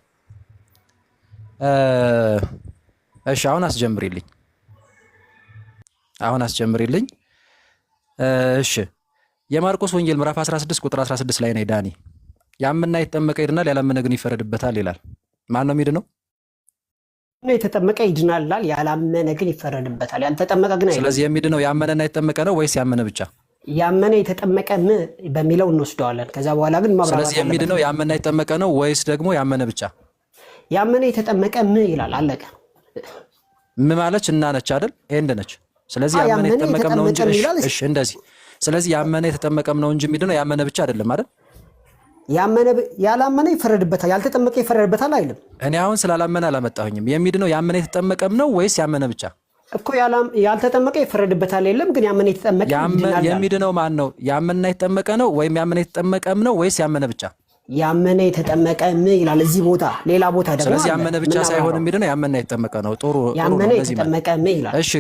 እሺ አሁን አስጀምሪልኝ። እሺ የማርቆስ ወንጌል ምዕራፍ 16 ቁጥር 16 ላይ ነው ዳኒ ያመነና የተጠመቀ ይድናል ያላመነ ግን ይፈረድበታል ይላል። ማን ነው የሚድነው? የተጠመቀ ይድናል ይላል፣ ያላመነ ግን ይፈረድበታል። ያልተጠመቀ ግን አይደለም። ስለዚህ የሚድነው ያመነና የተጠመቀ ነው ወይስ ያመነ ብቻ? ያመነ የተጠመቀ በሚለው እንወስደዋለን። ከዛ በኋላ ግን ማብራራት። ስለዚህ የሚድነው ያመነና የተጠመቀ ነው ወይስ ደግሞ ያመነ ብቻ? ያመነ የተጠመቀ ይላል። አለቀ። ማለች እና ነች አይደል? ኤንድ ነች። ስለዚህ ያመነ የተጠመቀም ነው እንጂ እሺ እንደዚህ። ስለዚህ ያመነ የተጠመቀም ነው እንጂ የሚድነው ያመነ ብቻ አይደለም አይደል? ያላመነ ይፈረድበታል፣ ያልተጠመቀ ይፈረድበታል አይልም። እኔ አሁን ስላላመነ አላመጣሁኝም። የሚድነው ያመነ የተጠመቀም ነው ወይስ ያመነ ብቻ? እኮ ያልተጠመቀ ይፈረድበታል የለም፣ ግን ያመነ የተጠመቀ ይድናል። የሚድነው ማን ነው? ያመነ የተጠመቀ ነው ወይም ያመነ የተጠመቀም ነው ወይስ ያመነ ብቻ? ያመነ የተጠመቀ ይላል እዚህ ቦታ፣ ሌላ ቦታ ደግሞ። ስለዚህ ያመነ ብቻ ሳይሆን የሚድነው ያመነ የተጠመቀ ነው። ጥሩ ያመነ የተጠመቀ ይላል። እሺ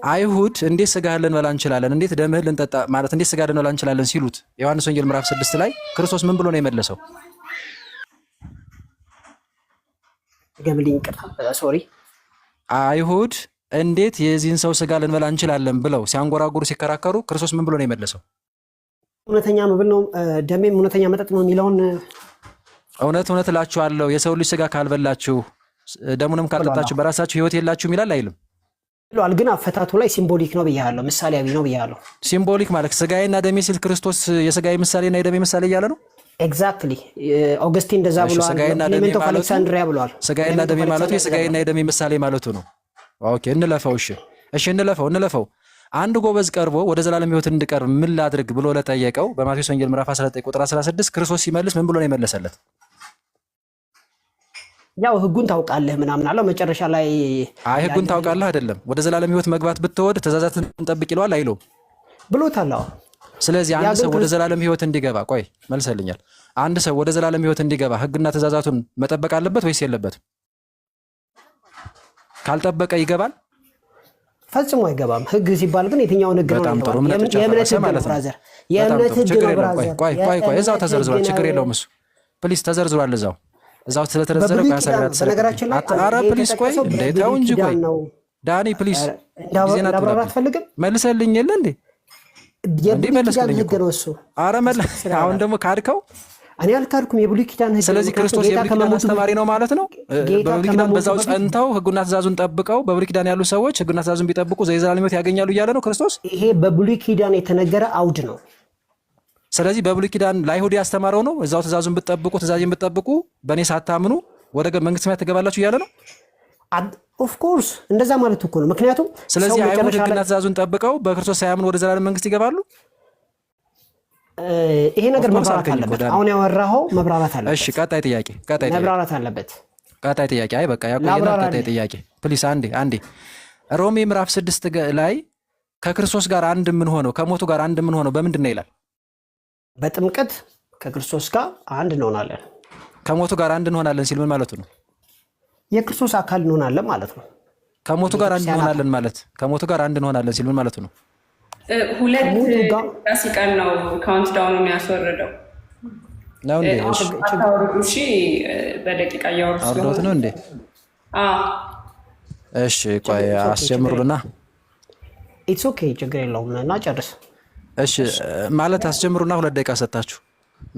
አይሁድ እንዴት ስጋህን ልንበላ እንችላለን፣ እንዴት ደምህን ልንጠጣ ማለት እንዴት ስጋ ልንበላ እንችላለን ሲሉት ዮሐንስ ወንጌል ምዕራፍ 6 ላይ ክርስቶስ ምን ብሎ ነው የመለሰው? አይሁድ እንዴት የዚህን ሰው ስጋ ልንበላ እንችላለን ብለው ሲያንጎራጉሩ ሲከራከሩ ክርስቶስ ምን ብሎ ነው የመለሰው? እውነተኛ መብል ነው ደሜም እውነተኛ መጠጥ ነው የሚለውን እውነት እውነት እላችኋለሁ የሰው ልጅ ስጋ ካልበላችሁ ደሙንም ካልጠጣችሁ በራሳችሁ ሕይወት የላችሁም ይላል አይልም? ይላል። ግን አፈታቱ ላይ ሲምቦሊክ ነው ብያለሁ፣ ምሳሌያዊ ነው ብያለሁ። ሲምቦሊክ ማለት ስጋዬና ደሜ ሲል ክርስቶስ የስጋዬ ምሳሌና የደሜ ምሳሌ እያለ ነው። ኤግዛክትሊ ኦገስቲን እንደዛ ብሏል። ክሌሜንቶ አሌክሳንድሪያ ብሏል። ስጋዬና ደሜ ማለቱ የስጋዬና የደሜ ምሳሌ ማለቱ ነው። ኦኬ እንለፈው። እሺ እንለፈው። አንድ ጎበዝ ቀርቦ ወደ ዘላለም ሕይወት እንድቀርብ ምን ላድርግ ብሎ ለጠየቀው በማቴዎስ ወንጌል ምዕራፍ 19 ቁጥር 16 ክርስቶስ ሲመልስ ምን ብሎ ነው የመለሰለት? ያው ህጉን ታውቃለህ ምናምን አለው። መጨረሻ ላይ አይ ህጉን ታውቃለህ አይደለም፣ ወደ ዘላለም ሕይወት መግባት ብትወድ ትእዛዛትን እንጠብቅ ይለዋል አይለውም? ብሎታል። ስለዚህ አንድ ሰው ወደ ዘላለም ሕይወት እንዲገባ ቆይ መልሰልኛል። አንድ ሰው ወደ ዘላለም ሕይወት እንዲገባ ህግና ትእዛዛቱን መጠበቅ አለበት ወይስ የለበትም? ካልጠበቀ ይገባል? ፈጽሞ አይገባም። ህግ ሲባል ግን የትኛውን ህግ ነው? በጣም ጥሩ የእምነት ህግ ነው ብራዘር። ቆይ እዛው ተዘርዝሯል። ችግር የለውም እሱ ፕሊስ ተዘርዝሯል። እዛው ስለተረዘረ በነገራችን ላይ አረ ፕሊስ ቆይ እንደታው እንጂ ቆይ ዳኒ ፕሊስ ጊዜና አትፈልግም? መልሰልኝ የለ እንዴ? የብሉይ ኪዳን ህግ ነው እሱ። አረ አሁን ደግሞ ካድከው እኔ አልካድኩም የብሉይ ኪዳን ህግ። ስለዚህ ክርስቶስ የብሉይ ኪዳን አስተማሪ ነው ማለት ነው። በብሉይ ኪዳን በዛው ጸንተው ህጉና ትእዛዙን ጠብቀው በብሉይ ኪዳን ያሉ ሰዎች ህጉና ትእዛዙን ቢጠብቁ የዘላለም ሕይወት ያገኛሉ እያለ ነው ክርስቶስ። ይሄ በብሉይ ኪዳን የተነገረ አውድ ነው። ስለዚህ በብሉይ ኪዳን ለአይሁድ ያስተማረው ነው። እዛው ትእዛዙን ብትጠብቁ ትእዛዜን ብትጠብቁ በእኔ ሳታምኑ ወደ መንግስተ ሰማያት ትገባላችሁ እያለ ነው። ኦፍ ኮርስ እንደዛ ማለት እኮ ነው። ምክንያቱም ስለዚህ አይሁድ ህግና ትእዛዙን ጠብቀው በክርስቶስ ሳያምኑ ወደ ዘላለም መንግስት ይገባሉ። ይሄ ነገር መብራራት አለበት። አሁን ያወራኸው መብራራት አለበት። እሺ ቀጣይ ጥያቄ መብራራት አለበት። ቀጣይ ጥያቄ አይ በቃ ያቆየና ቀጣይ ጥያቄ ፕሊስ አንዴ ሮሜ ምዕራፍ 6 ላይ ከክርስቶስ ጋር አንድ ምን ሆነው ከሞቱ ጋር አንድ ምን ሆነው በምንድን ነው ይላል? በጥምቀት ከክርስቶስ ጋር አንድ እንሆናለን። ከሞቱ ጋር አንድ እንሆናለን ሲል ምን ማለቱ ነው? የክርስቶስ አካል እንሆናለን ማለት ነው። ከሞቱ ጋር አንድ እንሆናለን ማለት ከሞቱ ጋር አንድ እንሆናለን ሲል ምን ማለቱ ነው? ሁለት ሲቀር ነው ካውንት ዳውኑን ያስወረደው ነው እንዴ? እሺ በደቂቃ አውርዶት ነው እንዴ? እሺ ቆይ አስጀምሩልና ኢትስ ኦኬ ችግር የለውም እና ጨርስ። እሺ ማለት አስጀምሩና 2 ደቂቃ ሰጣችሁ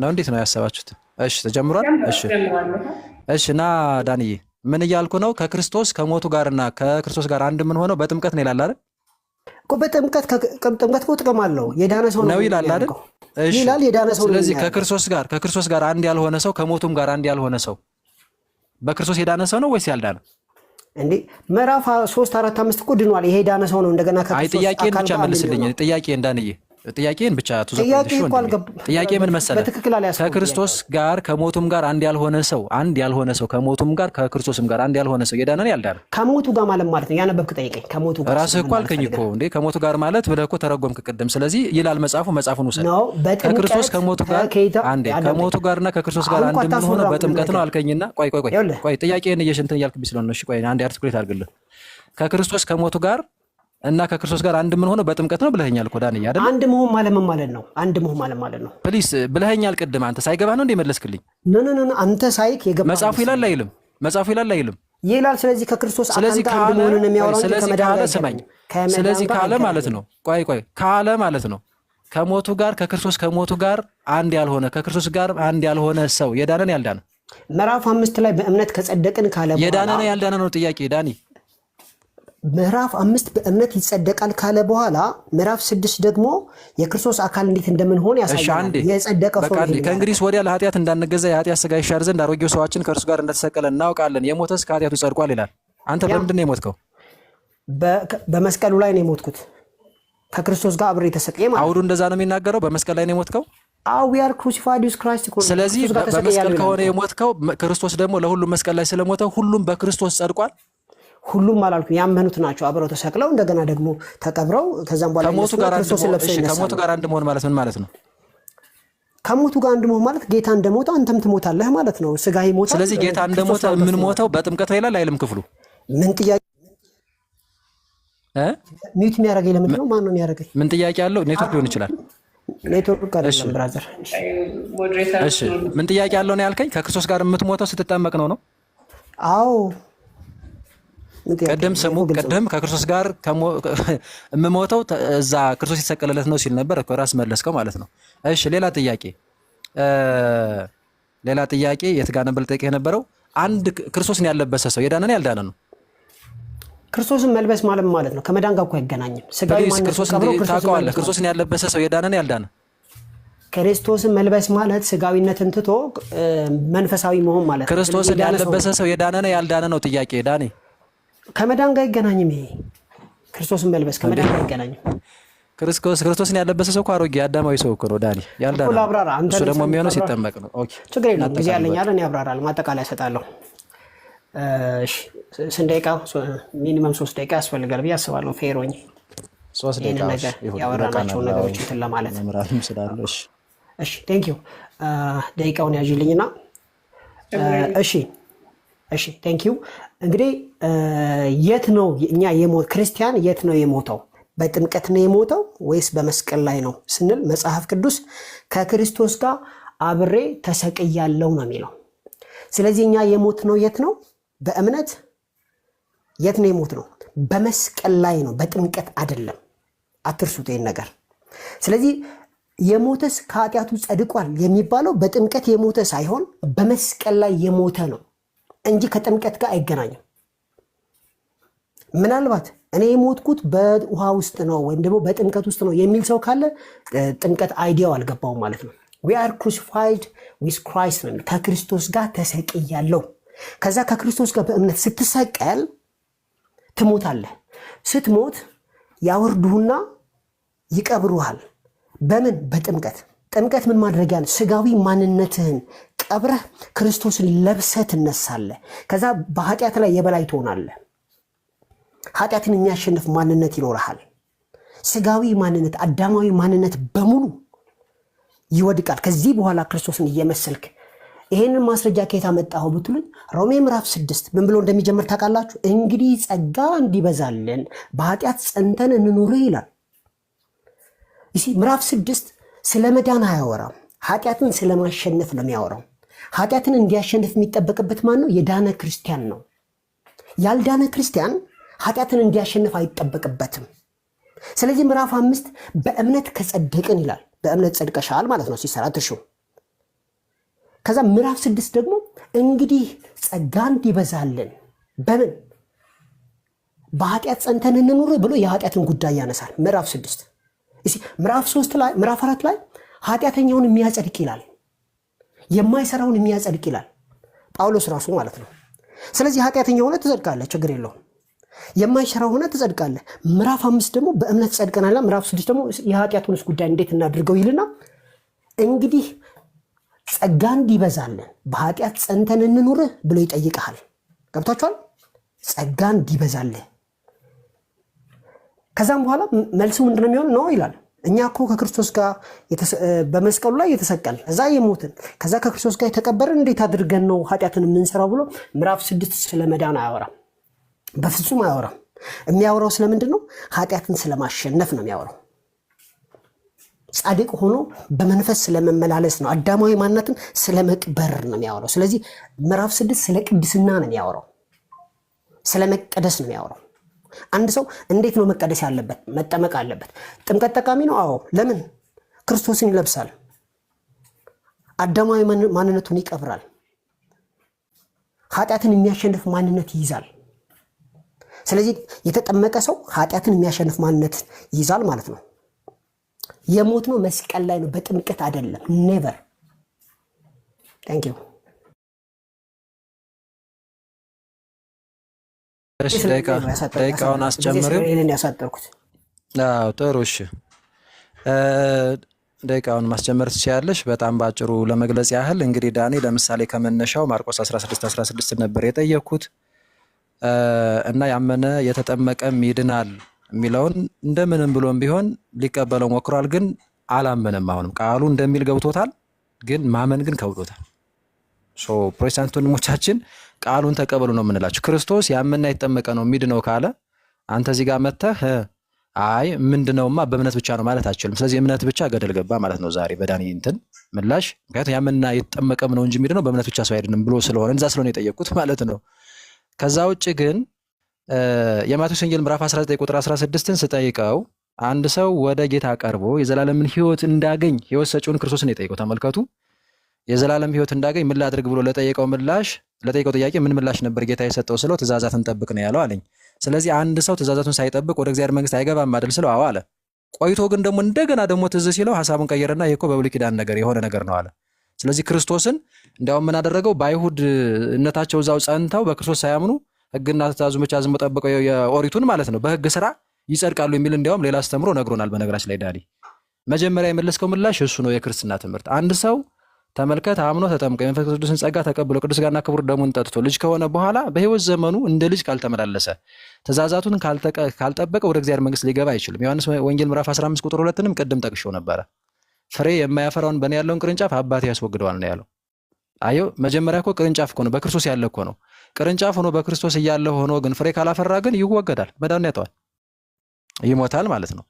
ነው እንዴት ነው ያሰባችሁት? እሺ ተጀምሯል። እሺ ና ዳንዬ ምን እያልኩ ነው? ከክርስቶስ ከሞቱ ጋርና ከክርስቶስ ጋር አንድ ምን ሆነው በጥምቀት ነው ይላል አይደል? በጥምቀት እኮ ጥቅም አለው። የዳነ ሰው ነው ይላል አይደል? እሺ ይላል የዳነ ሰው ነው። ስለዚህ ከክርስቶስ ጋር አንድ ያልሆነ ሰው ከሞቱም ጋር አንድ ያልሆነ ሰው በክርስቶስ የዳነ ሰው ነው ወይስ ያልዳነ? እንዴ ምዕራፍ 3 4 5 እኮ ድኗል። ይሄ የዳነ ሰው ነው። እንደገና አይ ጥያቄን ብቻ መልስልኝ። ጥያቄን ዳንዬ ጥያቄን ብቻ ጥያቄ ምን መሰለህ? ከክርስቶስ ጋር ከሞቱም ጋር አንድ ያልሆነ ሰው ከሞቱም ጋር ከክርስቶስም ጋር አንድ ያልሆነ ሰው የዳነ ነው ያልዳነ? ከሞቱ ጋር ማለት ነው ያነበብክ ጠይቀኝ። ከሞቱ ጋር ራስህ እኮ አልከኝ እኮ እንዴ ከሞቱ ጋር ማለት ብለህ እኮ ተረጎምክ ቅድም። ስለዚህ ይላል መጽሐፉን ውሰድ። ከክርስቶስ ከሞቱ ጋርና ከክርስቶስ ጋር አንድ ምን ሆነው በጥምቀት ነው አልከኝና ቆይ ጥያቄን እየሽንትን እያልክብኝ ስለሆነ እሺ ቆይ አንዴ አርቲኩሌት አድርግልህ። ከክርስቶስ ከሞቱ ጋር እና ከክርስቶስ ጋር አንድ ምን ሆነው በጥምቀት ነው ብለኸኛል እኮ ዳንዬ አይደል? አንድ መሆን ማለት ነው። አንድ መሆን ማለት ነው። ፕሊስ ብለኸኛል ቅድም። አንተ ሳይገባ ነው እንደ መለስክልኝ? ኖ አንተ ሳይክ የገባ መጽሐፉ ይላል አይልም? ይላል። ስለዚህ ከክርስቶስ አካል አንድ መሆኑን የሚያወራው ስለዚህ ካለ ማለት ነው። ቆይ ካለ ማለት ነው ከሞቱ ጋር ከሞቱ ጋር አንድ ያልሆነ ከክርስቶስ ጋር አንድ ያልሆነ ሰው የዳነ ነው ያልዳነ? ምዕራፍ 5 ላይ በእምነት ከጸደቅን ካለ በኋላ የዳነ ነው ያልዳነ ነው ጥያቄ ዳኒ። ምዕራፍ 5 በእምነት ይጸደቃል ካለ በኋላ ምዕራፍ 6 ደግሞ የክርስቶስ አካል እንዴት እንደምንሆን ያሳያል። የጸደቀው ሰው ከእንግዲህ ወዲያ ለኃጢአት እንዳንገዛ የኃጢአት ሥጋ ይሻር ዘንድ አሮጌው ሰዋችን ከእርሱ ጋር እንደተሰቀለ እናውቃለን። የሞተስ ከኃጢአቱ ጸድቋል ይላል። አንተ በምንድን ነው የሞትከው? በመስቀሉ ላይ ነው የሞትኩት ከክርስቶስ ጋር አብሬ ተሰቅዬ ማለት። አውዱ እንደዛ ነው የሚናገረው። በመስቀል ላይ ነው የሞትከው። we are crucified with Christ። ስለዚህ በመስቀል ከሆነ የሞትከው ክርስቶስ ደግሞ ለሁሉም መስቀል ላይ ስለሞተ ሁሉም በክርስቶስ ጸድቋል። ሁሉም አላልኩም፣ ያመኑት ናቸው አብረው ተሰቅለው እንደገና ደግሞ ተቀብረው ከዛም በኋላ ክርስቶስን ለብሰው ይነሳሉ። ከሞቱ ጋር አንድ መሆን ማለት ምን ማለት ነው? ከሞቱ ጋር አንድ መሆን ማለት ጌታ እንደሞተ አንተም ትሞታለህ ማለት ነው። ስጋ ይሞታል። ስለዚህ ጌታ እንደሞተ የምንሞተው በጥምቀት ይላል አይልም ክፍሉ? ምን ጥያቄ ሚውት የሚያደርገኝ ለምንድን ነው? ማን ነው የሚያደርገኝ? ምን ጥያቄ አለው? ኔትወርክ ሊሆን ይችላል። ኔትወርክ አይደለም ብራዘር። እሺ ምን ጥያቄ አለው ነው ያልከኝ? ከክርስቶስ ጋር የምትሞተው ስትጠመቅ ነው ነው? አዎ ቅድም ከክርስቶስ ጋር የምሞተው እዛ ክርስቶስ የተሰቀለለት ነው ሲል ነበር እኮ ራስ መለስከው ማለት ነው። እሺ ሌላ ጥያቄ የት ጋር ነበር ልጠይቅህ የነበረው? አንድ ክርስቶስን ያለበሰ ሰው የዳነ ነው ያልዳነ ነው? ክርስቶስን መልበስ ማለት ነው ከመዳን ጋር እኮ አይገናኝም። ስጋዊ ታውቀዋለህ። ክርስቶስን ያለበሰ ሰው የዳነ ነው ያልዳነ? ክርስቶስን መልበስ ማለት ስጋዊነትን ትቶ መንፈሳዊ መሆን ማለት ነው። ክርስቶስን ያለበሰ ሰው የዳነ ነው ያልዳነ ነው ጥያቄ ዳኔ። ከመዳን ጋር አይገናኝም። ይሄ ክርስቶስን መልበስ ከመዳን ጋር አይገናኝም። ክርስቶስን ያለበሰ ሰው እኮ አሮጌ አዳማዊ ሰው እኮ ነው ዳኒ ያልዳነ። እሱ ደግሞ የሚሆነው ሲጠመቅ ነው። ኦኬ ችግር የለም። ጊዜ ያለኝ አይደል? እኔ አብራራለሁ፣ ማጠቃለያ እሰጣለሁ። እሺ ስንት ደቂቃ? ሚኒመም 3 ደቂቃ ያስፈልጋል ብዬ አስባለሁ። ፌሮኝ 3 ደቂቃ ያወራናቸው ነገሮች እንትን ለማለት እሺ ቴንክ ዩ። ደቂቃውን ያዥልኝና እሺ ቴንክ ዩ። እንግዲህ የት ነው እኛ ክርስቲያን የት ነው የሞተው? በጥምቀት ነው የሞተው ወይስ በመስቀል ላይ ነው ስንል መጽሐፍ ቅዱስ ከክርስቶስ ጋር አብሬ ተሰቅያለሁ ነው የሚለው። ስለዚህ እኛ የሞት ነው የት ነው? በእምነት የት ነው የሞት ነው? በመስቀል ላይ ነው፣ በጥምቀት አይደለም። አትርሱት ይሄን ነገር። ስለዚህ የሞተስ ከኃጢአቱ ጸድቋል የሚባለው በጥምቀት የሞተ ሳይሆን በመስቀል ላይ የሞተ ነው እንጂ ከጥምቀት ጋር አይገናኝም። ምናልባት እኔ የሞትኩት በውሃ ውስጥ ነው ወይም ደግሞ በጥምቀት ውስጥ ነው የሚል ሰው ካለ ጥምቀት አይዲያው አልገባውም ማለት ነው። we are crucified with Christ ነው፣ ከክርስቶስ ጋር ተሰቅያለሁ። ከዛ ከክርስቶስ ጋር በእምነት ስትሰቀል ትሞታለህ። ስትሞት ያወርዱህና ይቀብሩሃል። በምን? በጥምቀት። ጥምቀት ምን ማድረጊያ ነው? ስጋዊ ማንነትህን ቀብረህ ክርስቶስን ለብሰህ ትነሳለህ። ከዛ በኃጢአት ላይ የበላይ ትሆናለህ። ኃጢአትን የሚያሸንፍ ማንነት ይኖርሃል። ስጋዊ ማንነት፣ አዳማዊ ማንነት በሙሉ ይወድቃል። ከዚህ በኋላ ክርስቶስን እየመሰልክ ይሄንን ማስረጃ ከየት አመጣኸው ብትሉኝ ሮሜ ምዕራፍ 6 ምን ብሎ እንደሚጀምር ታውቃላችሁ? እንግዲህ ጸጋ እንዲበዛልን በኃጢአት ጸንተን እንኑር ይላል። ምዕራፍ 6 ስለ መዳን አያወራም። ኃጢአትን ስለማሸነፍ ነው የሚያወራው። ኃጢአትን እንዲያሸንፍ የሚጠበቅበት ማን ነው? የዳነ ክርስቲያን ነው። ያልዳነ ክርስቲያን ኃጢአትን እንዲያሸንፍ አይጠበቅበትም። ስለዚህ ምዕራፍ 5 በእምነት ከጸደቅን ይላል። በእምነት ጸድቀሻል ማለት ነው ሲሰራ ትሹ። ከዛ ምዕራፍ 6 ደግሞ እንግዲህ ጸጋ እንዲበዛልን በምን? በኃጢአት ጸንተን እንኑር ብሎ የኃጢአትን ጉዳይ ያነሳል። ምዕራፍ 6 ምዕራፍ 3 ላይ ምዕራፍ 4 ላይ ኃጢአተኛውን የሚያጸድቅ ይላል፣ የማይሰራውን የሚያጸድቅ ይላል ጳውሎስ ራሱ ማለት ነው። ስለዚህ ኃጢአተኛ ሆነ ትጸድቃለህ፣ ችግር የለውም። የማይሰራው ሆነ ትጸድቃለህ። ምዕራፍ 5 ደግሞ በእምነት ጸድቀናል። ምዕራፍ 6 ደግሞ የኃጢአቱንስ ጉዳይ እንዴት እናድርገው ይልና እንግዲህ ጸጋ እንዲበዛልን በኃጢአት ጸንተን እንኑር ብሎ ይጠይቀሃል። ገብቷችኋል? ጸጋ እንዲበዛልህ። ከዛም በኋላ መልሱ ምንድነው የሚሆን ነው ይላል። እኛ እኮ ከክርስቶስ ጋር በመስቀሉ ላይ የተሰቀልን እዛ የሞትን ከዛ ከክርስቶስ ጋር የተቀበርን እንዴት አድርገን ነው ኃጢአትን የምንሰራው ብሎ ምዕራፍ 6 ስለ መዳን አያወራም። በፍጹም አያወራም። የሚያወራው ስለምንድን ነው? ኃጢአትን ስለማሸነፍ ነው የሚያወራው። ጻድቅ ሆኖ በመንፈስ ስለመመላለስ ነው። አዳማዊ ማንነትን ስለመቅበር ነው የሚያወራው። ስለዚህ ምዕራፍ 6 ስለ ቅድስና ነው የሚያወራው፣ ስለ መቀደስ ነው የሚያወራው። አንድ ሰው እንዴት ነው መቀደስ ያለበት? መጠመቅ አለበት። ጥምቀት ጠቃሚ ነው። አዎ። ለምን? ክርስቶስን ይለብሳል፣ አዳማዊ ማንነቱን ይቀብራል፣ ኃጢአትን የሚያሸንፍ ማንነት ይይዛል። ስለዚህ የተጠመቀ ሰው ኃጢአትን የሚያሸንፍ ማንነት ይይዛል ማለት ነው። የሞት ነው መስቀል ላይ ነው፣ በጥምቀት አይደለም። ኔቨር። ታንክ ዩ። እሺ ደቂቃውን አስጨምሪው። ይሄንን ያሳጠርኩት። አዎ ጥሩ። እሺ ደቂቃውን ማስጨመር ትችያለሽ። በጣም ባጭሩ ለመግለጽ ያህል እንግዲህ ዳኒ ለምሳሌ ከመነሻው ማርቆስ 16:16 ነበር የጠየቅኩት እና ያመነ የተጠመቀም ይድናል የሚለውን እንደምንም ብሎም ቢሆን ሊቀበለው ሞክሯል፣ ግን አላመነም። አሁንም ቃሉ እንደሚል ገብቶታል፣ ግን ማመን ግን ከብዶታል። ፕሮቴስታንት ወንድሞቻችን ቃሉን ተቀበሉ ነው የምንላቸው። ክርስቶስ ያመነ የተጠመቀ ነው የሚድነው ካለ አንተ እዚህ ጋር መተህ አይ ምንድነውማ በእምነት ብቻ ነው ማለት አትችልም። ስለዚህ እምነት ብቻ ገደል ገባ ማለት ነው ዛሬ በዳኒ እንትን ምላሽ። ምክንያቱም ያመና የተጠመቀም ነው እንጂ የሚድነው በእምነት ብቻ ሰው አይድንም ብሎ ስለሆነ እንዛ ስለሆነ የጠየቁት ማለት ነው። ከዛ ውጭ ግን የማቴዎስ ወንጌል ምዕራፍ 19 ቁጥር 16ን ስጠይቀው አንድ ሰው ወደ ጌታ ቀርቦ የዘላለምን ሕይወት እንዳገኝ ሕይወት ሰጪውን ክርስቶስን የጠየቀው ተመልከቱ። የዘላለም ሕይወት እንዳገኝ ምን ላድርግ ብሎ ለጠየቀው ጥያቄ ምን ምላሽ ነበር ጌታ የሰጠው ስለው ትእዛዛትን ጠብቅ ነው ያለው አለኝ። ስለዚህ አንድ ሰው ትእዛዛቱን ሳይጠብቅ ወደ እግዚአብሔር መንግስት አይገባም አይደል ስለው አዎ አለ። ቆይቶ ግን ደግሞ እንደገና ደግሞ ትዝ ሲለው ሐሳቡን ቀየረና ይሄ እኮ በብሉይ ኪዳን ነገር የሆነ ነገር ነው አለ። ስለዚህ ክርስቶስን እንዲያውም ምን አደረገው? በአይሁድነታቸው እዛው ጸንተው በክርስቶስ ሳያምኑ ሕግና ትእዛዙን ብቻ ዝም ጠብቀው የኦሪቱን ማለት ነው በሕግ ስራ ይጸድቃሉ የሚል እንዲያውም ሌላ አስተምሮ ነግሮናል። በነገራችን ላይ ዳኒ መጀመሪያ የመለስከው ምላሽ እሱ ነው። የክርስትና ትምህርት አንድ ሰው ተመልከት አምኖ ተጠምቆ የመንፈስ ቅዱስን ጸጋ ተቀብሎ ቅዱስ ሥጋና ክቡር ደሙን ጠጥቶ ልጅ ከሆነ በኋላ በሕይወት ዘመኑ እንደ ልጅ ካልተመላለሰ ትእዛዛቱን ካልጠበቀ ወደ እግዚአብሔር መንግስት ሊገባ አይችልም። ዮሐንስ ወንጌል ምዕራፍ 15 ቁጥር 2ንም ቅድም ጠቅሼው ነበረ። ፍሬ የማያፈራውን በእኔ ያለውን ቅርንጫፍ አባቴ ያስወግደዋል ነው ያለው። አየው መጀመሪያ እኮ ቅርንጫፍ እኮ ነው፣ በክርስቶስ ያለ እኮ ነው። ቅርንጫፍ ሆኖ በክርስቶስ እያለ ሆኖ ግን ፍሬ ካላፈራ ግን ይወገዳል፣ መዳን ያጠዋል፣ ይሞታል ማለት ነው።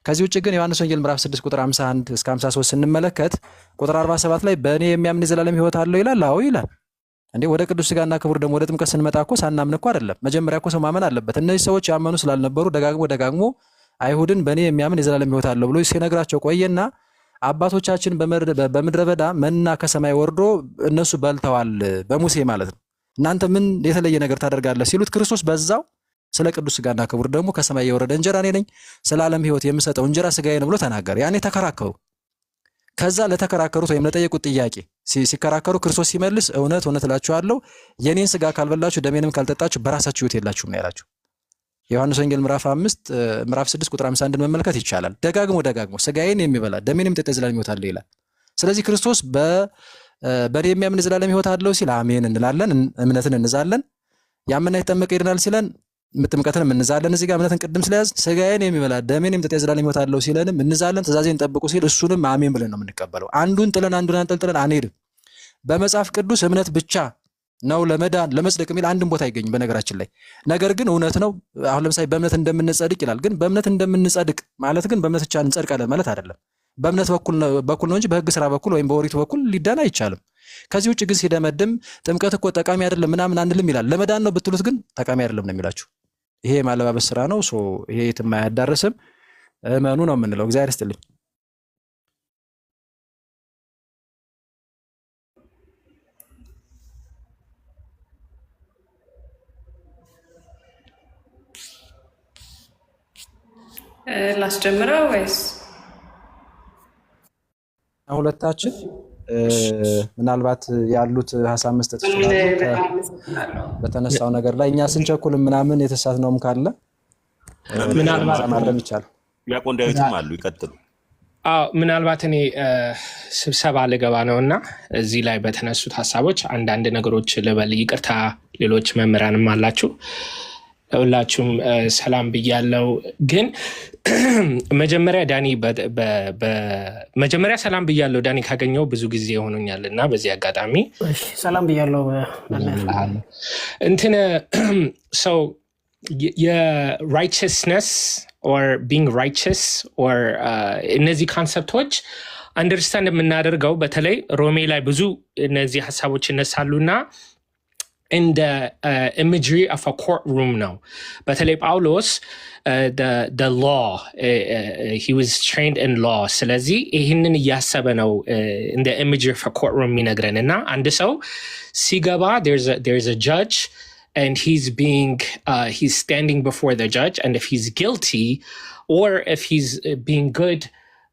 ከዚህ ውጭ ግን ዮሐንስ ወንጌል ምዕራፍ 6 ቁጥር 51 እስከ 53 ስንመለከት ቁጥር 47 ላይ በእኔ የሚያምን የዘላለም ሕይወት አለው ይላል። አዎ ይላል። እንዴ ወደ ቅዱስ ሥጋና ክቡር ደግሞ ወደ ጥምቀት ስንመጣ እኮ ሳናምን እኮ አይደለም። መጀመሪያ እኮ ሰው ማመን አለበት። እነዚህ ሰዎች ያመኑ ስላልነበሩ ደጋግሞ አይሁድን በእኔ የሚያምን የዘላለም ሕይወት አለው ብሎ ሲነግራቸው ቆየና አባቶቻችን በምድረ በዳ መና ከሰማይ ወርዶ እነሱ በልተዋል በሙሴ ማለት ነው። እናንተ ምን የተለየ ነገር ታደርጋለህ ሲሉት ክርስቶስ በዛው ስለ ቅዱስ ሥጋና ክቡር ደግሞ ከሰማይ የወረደ እንጀራ እኔ ነኝ፣ ስለ ዓለም ሕይወት የምሰጠው እንጀራ ሥጋዬ ነው ብሎ ተናገረ። ያኔ ተከራከሩ። ከዛ ለተከራከሩት ወይም ለጠየቁት ጥያቄ ሲከራከሩ ክርስቶስ ሲመልስ እውነት እውነት እላችኋለሁ የኔን ሥጋ ካልበላችሁ ደሜንም ካልጠጣችሁ በራሳችሁ ሕይወት የላችሁም ነው ያላቸው። ዮሐንስ ወንጌል ምዕራፍ 6 ቁጥር 51 መመልከት ይቻላል። ደጋግሞ ሥጋዬን የሚበላ ደሜንም የሚጠጣ የዘላለም ሕይወት አለው ይላል። ስለዚህ ክርስቶስ በእኔ የሚያምን የዘላለም ሕይወት አለው ሲል አሜን እንላለን፣ እምነትን እንዛለን። ያመነ የተጠመቀ ይድናል ሲለን ጥምቀትንም እንዛለን። እዚህ ጋር እምነትን ቅድም ስለያዝ ሥጋዬን የሚበላ ደሜን የሚጠጣ የዘላለም ሕይወት አለው ሲለንም እንዛለን። ትእዛዜን ጠብቁ ሲል እሱንም አሜን ብለን ነው የምንቀበለው። አንዱን ጥለን አንዱን አንጠልጥለን አንሄድም። በመጽሐፍ ቅዱስ እምነት ብቻ ነው ለመዳን ለመጽደቅ የሚል አንድም ቦታ አይገኝም በነገራችን ላይ። ነገር ግን እውነት ነው። አሁን ለምሳሌ በእምነት እንደምንጸድቅ ይላል። ግን በእምነት እንደምንጸድቅ ማለት ግን በእምነት ብቻ እንጸድቃለን ማለት አይደለም። በእምነት በኩል ነው እንጂ በሕግ ስራ በኩል ወይም በኦሪቱ በኩል ሊዳን አይቻልም። ከዚህ ውጭ ግን ሲደመድም ጥምቀት እኮ ጠቃሚ አይደለም ምናምን አንልም ይላል። ለመዳን ነው ብትሉት ግን ጠቃሚ አይደለም ነው የሚላችሁ። ይሄ ማለባበስ ስራ ነው። ይሄ የትም አያዳርስም። እመኑ ነው የምንለው። እግዚአብሔር ይስጥልኝ። ላስጀምረው ወይስ ሁለታችን ምናልባት ያሉት ሀሳብ መስጠት ይችላል በተነሳው ነገር ላይ እኛ ስንቸኩል ምናምን የተሳትነውም ካለ ምናልባት ማረም ይቻላል። ያቆን ዳዊትም አሉ ይቀጥሉ። ምናልባት እኔ ስብሰባ ልገባ ነውና እዚህ ላይ በተነሱት ሀሳቦች አንዳንድ ነገሮች ልበል። ይቅርታ ሌሎች መምህራንም አላችሁ። ሁላችሁም ሰላም ብያለው። ግን መጀመሪያ ዳኒ መጀመሪያ ሰላም ብያለው። ዳኒ ካገኘው ብዙ ጊዜ ሆኖኛል እና በዚህ አጋጣሚ ሰላም ብያለው። እንትን ሰው የራይቸስነስ ኦር ቢንግ ራይቸስ ኦር እነዚህ ኮንሰፕቶች አንደርስታንድ የምናደርገው በተለይ ሮሜ ላይ ብዙ እነዚህ ሀሳቦች ይነሳሉና in the imagery of a courtroom now. በተለይ ጳውሎስ the law he was trained in law. ስለዚህ ይህንን እያሰበ ነው in the imagery of a courtroom የሚነግረን እና አንድ ሰው ሲገባ there's a judge and he's standing before the judge, and if he's guilty or if he's being good,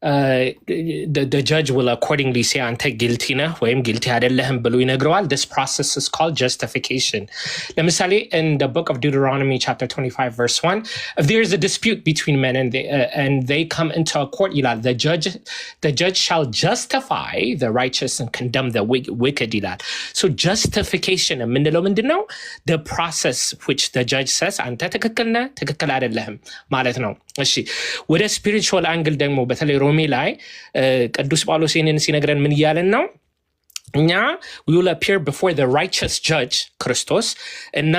the judge will accordingly say ante guilty na ወይም guilty አይደለህም ብሎ ይነግረዋል. This process is called justification. ለምሳሌ in the book of Deuteronomy chapter 25 verse 1, if there is a dispute between men and they come into a court, ይላል the judge shall justify the righteous and condemn the wicked ይላል. So justification የምንለው ምንድነው? The process which the judge says አንተ ትክክል ነህ ትክክል አይደለህም ማለት ነው። እሺ ወደ ስፒሪቹዋል አንግል ደግሞ በተለይ ሮሜ ላይ ቅዱስ ጳውሎስ ይህንን ሲነግረን ምን እያለን ነው? እኛ we will appear before the righteous judge ክርስቶስ እና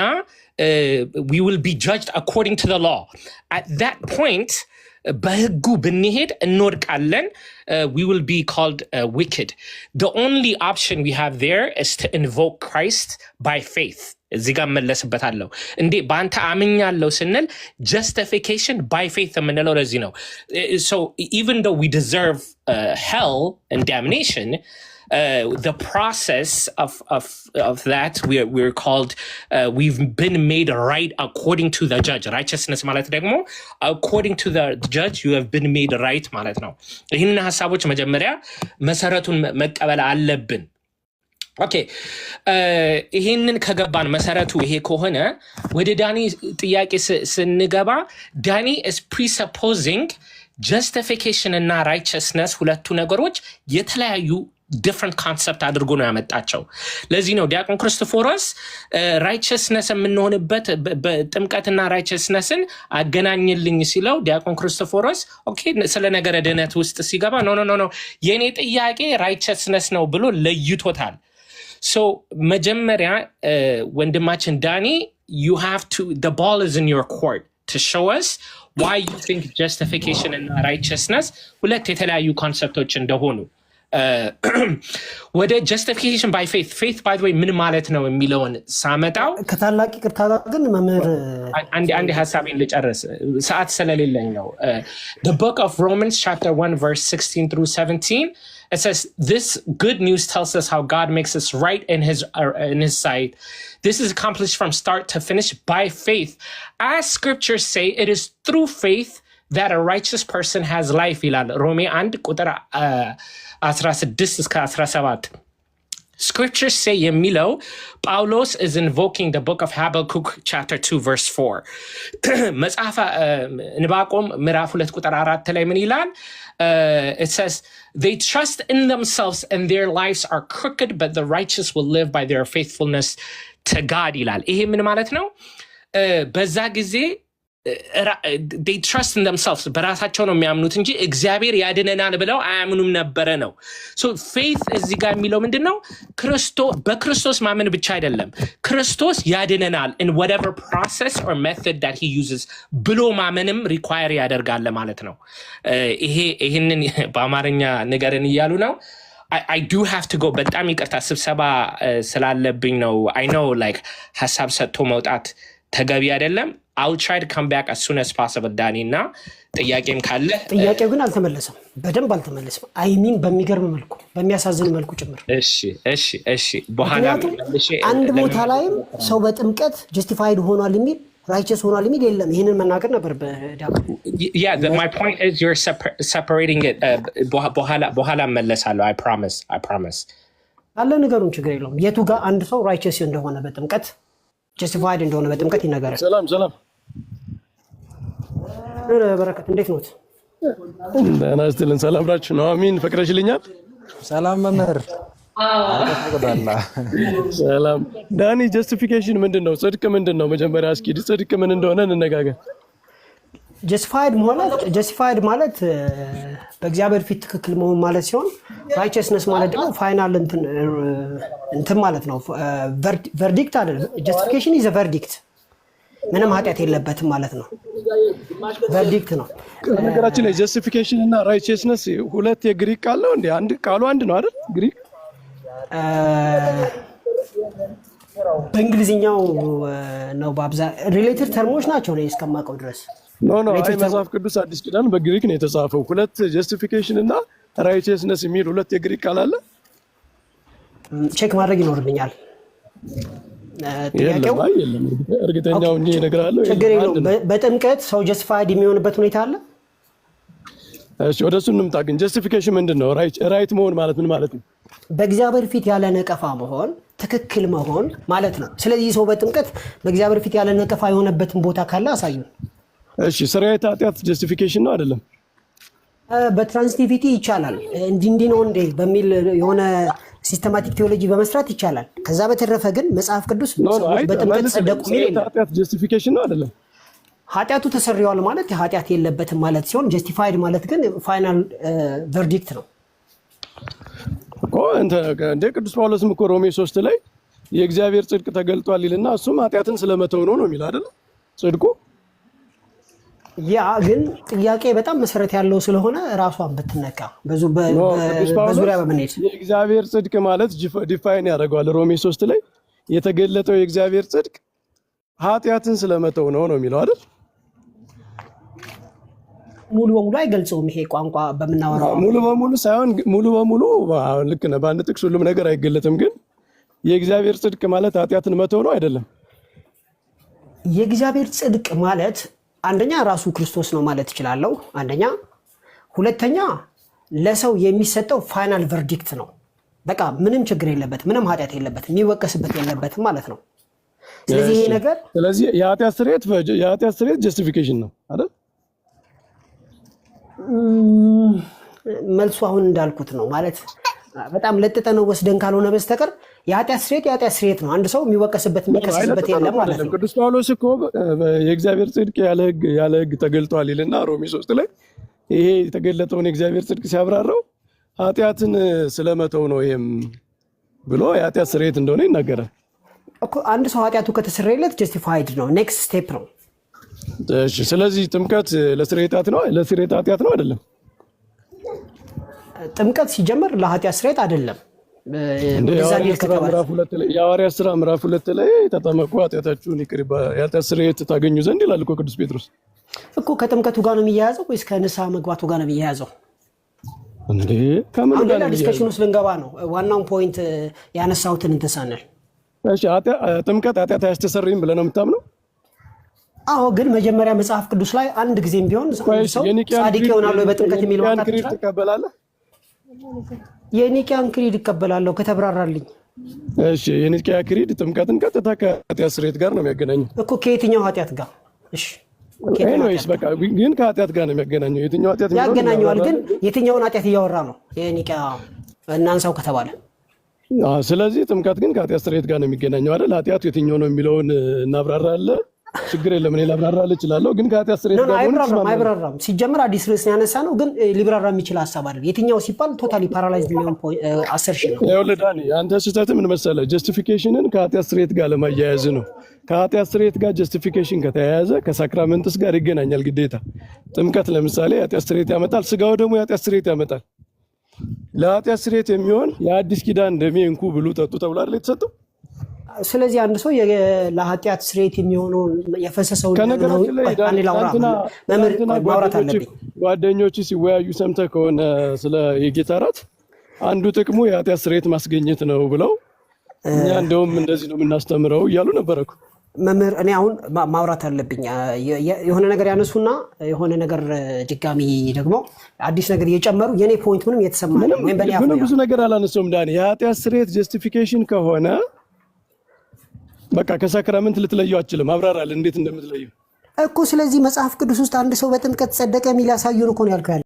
we will be judged according to the law. At that point በህጉ ብንሄድ እንወድቃለን. We will be called wicked. The only option we have there is to invoke Christ by faith. እዚህ ጋር መለስበታለሁ እንዴ በአንተ አምኛለሁ ስንል justification by faith የምንለው ለዚህ ነው። So even though we deserve hell and damnation, the process of that we're called we've been made right according to the judge. Righteousness ማለት ደግሞ according to the judge you have been made right ማለት ነው። ይህንን ሀሳቦች መጀመሪያ መሰረቱን መቀበል አለብን። ኦኬ ይሄንን ከገባን መሰረቱ ይሄ ከሆነ ወደ ዳኒ ጥያቄ ስንገባ ዳኒ is presupposing justification እና righteousness ሁለቱ ነገሮች የተለያዩ different concept አድርጎ ነው ያመጣቸው። ለዚህ ነው ዲያቆን ክርስቶፎሮስ righteousness የምንሆንበት በጥምቀትና righteousnessን አገናኝልኝ ሲለው ዲያቆን ክርስቶፎሮስ ኦኬ ስለ ነገረ ድህነት ውስጥ ሲገባ ኖ የኔ ጥያቄ righteousness ነው ብሎ ለይቶታል። So መጀመሪያ ወንድማችን ዳኒ you have to the ball is in your court to show us why you think justification and righteousness ሁለት የተለያዩ ኮንሰፕቶች እንደሆኑ ወደ justification by faith faith by the way ምን ማለት ነው የሚለውን ሳመጣው ከታላቅ ይቅርታ ጋር ግን መምህር አንድ ሐሳቤን ልጨርስ ሰዓት ስለሌለኝ ነው the book of Romans chapter 1 verse 16 through 17 it says this good news tells us how God makes us right in his sight. This is accomplished from start to finish by faith. As scriptures say, it is through faith that a righteous person has life. ይላል ሮሜ 1 ቁጥር 16 እስከ 17 Scriptures say የሚለው Paulos is invoking the book of Habakkuk chapter 2 verse 4 መጽሐፈ ዕንባቆም ምዕራፍ 2 ቁጥር 4 ላይ ምን ይላል it says they trust in themselves and their lives are crooked but the righteous will live by their faithfulness to God ይላል ይሄ ምን ማለት ነው በዛ ጊዜ they trust in themselves በራሳቸው ነው የሚያምኑት እንጂ እግዚአብሔር ያድነናል ብለው አያምኑም ነበረ ነው so faith እዚህ ጋር የሚለው ምንድነው በክርስቶስ ማመን ብቻ አይደለም ክርስቶስ ያድነናል in whatever process or method that he uses ብሎ ማመንም require ያደርጋል ማለት ነው ይሄንን በአማርኛ ነገርን ይያሉ ነው I do have to go በጣም ይቅርታ ስብሰባ ስላለብኝ ነው I know like ሐሳብ ሰጥቶ መውጣት ተገቢ አይደለም I'll try to come back as soon as possible ዳኒ እና ጥያቄም ካለ ጥያቄው ግን አልተመለሰም በደንብ አልተመለሰም I mean በሚገርም መልኩ በሚያሳዝን መልኩ ጭምር እሺ በኋላ አንድ ቦታ ላይ ሰው በጥምቀት justified ሆኗል የሚል righteous ሆኗል የሚል የለም ይሄንን መናገር ነበር በዳግ Yeah my point is you're separating it በኋላ መለሳለሁ I promise አለ ነገሩን ችግር የለውም የቱ ጋር አንድ ሰው righteous እንደሆነ በጥምቀት justified እንደሆነ በጥምቀት ይነገራል ሰላም በረከት እንዴት ነው እናስተልን ሰላም ናችሁ ነው አሚን ፈቅረሽልኛል ሰላም መምህር ሰላም ዳኒ justification ምንድነው ጽድቅ ምንድነው መጀመሪያ እስኪ ጽድቅ ምን እንደሆነ እንነጋገር justified ማለት በእግዚአብሔር ፊት ትክክል መሆን ማለት ሲሆን righteousness ማለት ደግሞ ፋይናል እንትን ማለት ነው verdict አይደለም justification is a verdict ምንም ኃጢአት የለበትም ማለት ነው verdict ነው ነገራችን ላይ justification እና righteousness ሁለት የግሪክ ቃል ነው እንዴ አንድ ቃሉ አንድ ነው አይደል ግሪክ በእንግሊዝኛው ነው ሪሌትድ ተርሞች ናቸው ነው እስከማውቀው ድረስ ኖ አይ መጽሐፍ ቅዱስ አዲስ ኪዳን በግሪክ ነው የተጻፈው ሁለት justification እና righteousness የሚል ሁለት የግሪክ ቃል አለ ቼክ ማድረግ ይኖርብኛል ጥያቄው እርግጠኛው እንጂ እነግራለሁ በጥምቀት ሰው justified የሚሆንበት ሁኔታ አለ እሺ ወደሱ እንምጣ ግን justification ምንድነው ራይት መሆን ማለት ምን ማለት ነው በእግዚአብሔር ፊት ያለ ነቀፋ መሆን ትክክል መሆን ማለት ነው ስለዚህ ሰው በጥምቀት በእግዚአብሔር ፊት ያለ ነቀፋ የሆነበትን ቦታ ካለ አሳዩን እሺ ስርየተ ኃጢአት justification ነው አይደለም በትራንሲቲቪቲ ይቻላል እንዲህ ነው እንዴ በሚል የሆነ ሲስተማቲክ ቴዎሎጂ በመስራት ይቻላል ከዛ በተረፈ ግን መጽሐፍ ቅዱስ በጥምቀት ጸደቁ የሚል ኃጢአት justification ነው አይደለም ኃጢአቱ ተሰርየዋል ማለት ኃጢአት የለበትም ማለት ሲሆን justified ማለት ግን ፋይናል verdict ነው እኮ እንደ ቅዱስ ጳውሎስም እኮ ሮሜ 3 ላይ የእግዚአብሔር ጽድቅ ተገልጧል ይልና እሱም ኃጢአትን ስለመተው ነው የሚል አይደል ጽድቁ ያ ግን ጥያቄ በጣም መሰረት ያለው ስለሆነ ራሷን በትነካ በዙሪያ በመኔት የእግዚአብሔር ጽድቅ ማለት ዲፋይን ያደርገዋል ሮሜ 3 ላይ የተገለጠው የእግዚአብሔር ጽድቅ ኃጢአትን ስለመተው ነው የሚለው አይደል ሙሉ በሙሉ አይገልጸውም ይሄ ቋንቋ በመናወራው ሙሉ በሙሉ ሳይሆን ሙሉ በሙሉ ልክ ነው በአንድ ጥቅስ ሁሉም ነገር አይገለጥም ግን የእግዚአብሔር ጽድቅ ማለት ኃጢአትን መተው ነው አይደለም የእግዚአብሔር ጽድቅ ማለት አንደኛ ራሱ ክርስቶስ ነው ማለት ይችላልው አንደኛ ሁለተኛ ለሰው የሚሰጠው ፋይናል verdict ነው በቃ ምንም ችግር የለበት ምንም ኃጢአት የለበት የሚወቀስበት የለበት ማለት ነው ስለዚህ ይሄ ነገር ስለዚህ የኃጢአት ስርየት justification ነው አይደል መልሱ አሁን እንዳልኩት ነው ማለት በጣም ለጥጠነው ወስደን ካልሆነ በስተቀር የኃጢአት ስርየት ነው አንድ ሰው የሚወቀስበት የሚከሰስበት የለም ማለት ነው ቅዱስ ጳውሎስ እኮ የእግዚአብሔር ጽድቅ ያለ ህግ ተገልጧል ይልና ሮሜ 3 ላይ ይሄ የተገለጠውን የእግዚአብሔር ጽድቅ ሲያብራራው ኃጢአትን ስለመተው ነው ይሄም ብሎ የኃጢአት ስርየት እንደሆነ ይናገራል እኮ አንድ ሰው ኃጢአቱ ከተሰረየለት justified ነው ኔክስት ስቴፕ ነው እሺ ስለዚህ ጥምቀት ለስርየት ኃጢአት ነው አይደለም ጥምቀት ሲጀመር ለኃጢአት ስርየት አይደለም። እንደ ወደዛ ሊል ከተባለ የሐዋርያት ሥራ ምዕራፍ 2 ላይ ተጠመቁ ኃጢአታችሁን ይቅር የኃጢአት ስርየት ታገኙ ዘንድ ይላል እኮ ቅዱስ ጴጥሮስ። እኮ ከጥምቀቱ ጋር ነው የሚያያዘው ወይስ ከንስሐ መግባቱ ጋር ነው የሚያያዘው? እንዴ ከምን ጋር ነው ዲስከሽን ውስጥ ልንገባ ነው። ዋናውን ፖይንት ያነሳሁትን እንተሳነል። እሺ ጥምቀት ኃጢአት አያስተሰርይም ብለህ ነው የምታምነው? አዎ፣ ግን መጀመሪያ መጽሐፍ ቅዱስ ላይ አንድ ጊዜም ቢሆን ሰው ጻድቅ ይሆናል ወይ በጥምቀት የሚለው የኒቅያን ክሪድ ትቀበላለህ? የኒቅያን ክሪድ እቀበላለሁ ከተብራራልኝ። እሺ የኒቅያ ክሪድ ጥምቀትን ቀጥታ ከኃጢአት ስርየት ጋር ነው የሚያገናኘው እኮ። ከየትኛው ኃጢአት ጋር? እሺ ኤኒዌይስ በቃ ግን ከኃጢአት ጋር ነው የሚያገናኘው። የትኛው ኃጢአት ያገናኘዋል? ግን የትኛውን ኃጢአት እያወራ ነው? የኒቅያ እናንሳው ከተባለ ስለዚህ ጥምቀት ግን ከኃጢአት ስርየት ጋር ነው የሚገናኘው አይደል? ኃጢአቱ የትኛው ነው የሚለውን እናብራራለን። ችግር የለም እኔ ላብራራልህ እችላለሁ። ግን ከኃጢአት ስርየት ጋር አይብራራም። ሲጀምር አዲስ ርዕስ ያነሳ ነው፣ ግን ሊብራራ የሚችል ሀሳብ አይደል። የትኛው ሲባል ቶታሊ ፓራላይዝድ የሚሆን አሰርሽን ነው። ይኸውልህ ዳኒ፣ አንተ ስህተት ምን መሰለህ? ጀስቲፊኬሽንን ከኃጢአት ስርየት ጋር ለማያያዝ ነው። ከኃጢአት ስርየት ጋር ጀስቲፊኬሽን ከተያያዘ ከሳክራመንትስ ጋር ይገናኛል ግዴታ። ጥምቀት ለምሳሌ የኃጢአት ስርየት ያመጣል፣ ስጋው ደግሞ የኃጢአት ስርየት ያመጣል። ለኃጢአት ስርየት የሚሆን የአዲስ ኪዳን ደሜ እንኩ ብሉ ጠጡ ተብሎ አይደል የተሰጠው? ስለዚህ አንድ ሰው ለኃጢአት ስርየት የሚሆነውን የፈሰሰውን ማውራት አለብኝ። ጓደኞች ሲወያዩ ሰምተህ ከሆነ ስለ የጌታ እራት አንዱ ጥቅሙ የኃጢአት ስርየት ማስገኘት ነው ብለው እኛ እንደውም እንደዚህ ነው የምናስተምረው እያሉ ነበረ እኮ። መምህር እኔ አሁን ማውራት አለብኝ። የሆነ ነገር ያነሱና የሆነ ነገር ድጋሚ ደግሞ አዲስ ነገር እየጨመሩ የኔ ፖይንት ምንም የተሰማ ምንም ብዙ ነገር አላነሳውም ዳኒ። የኃጢአት ስርየት ጀስቲፊኬሽን ከሆነ በቃ ከሳክራመንት ልትለየው አችልም። አብራራል እንዴት እንደምትለየው እኮ። ስለዚህ መጽሐፍ ቅዱስ ውስጥ አንድ ሰው በጥምቀት ጸደቀ የሚል ያሳዩን እኮ ነው ያልከው ያለ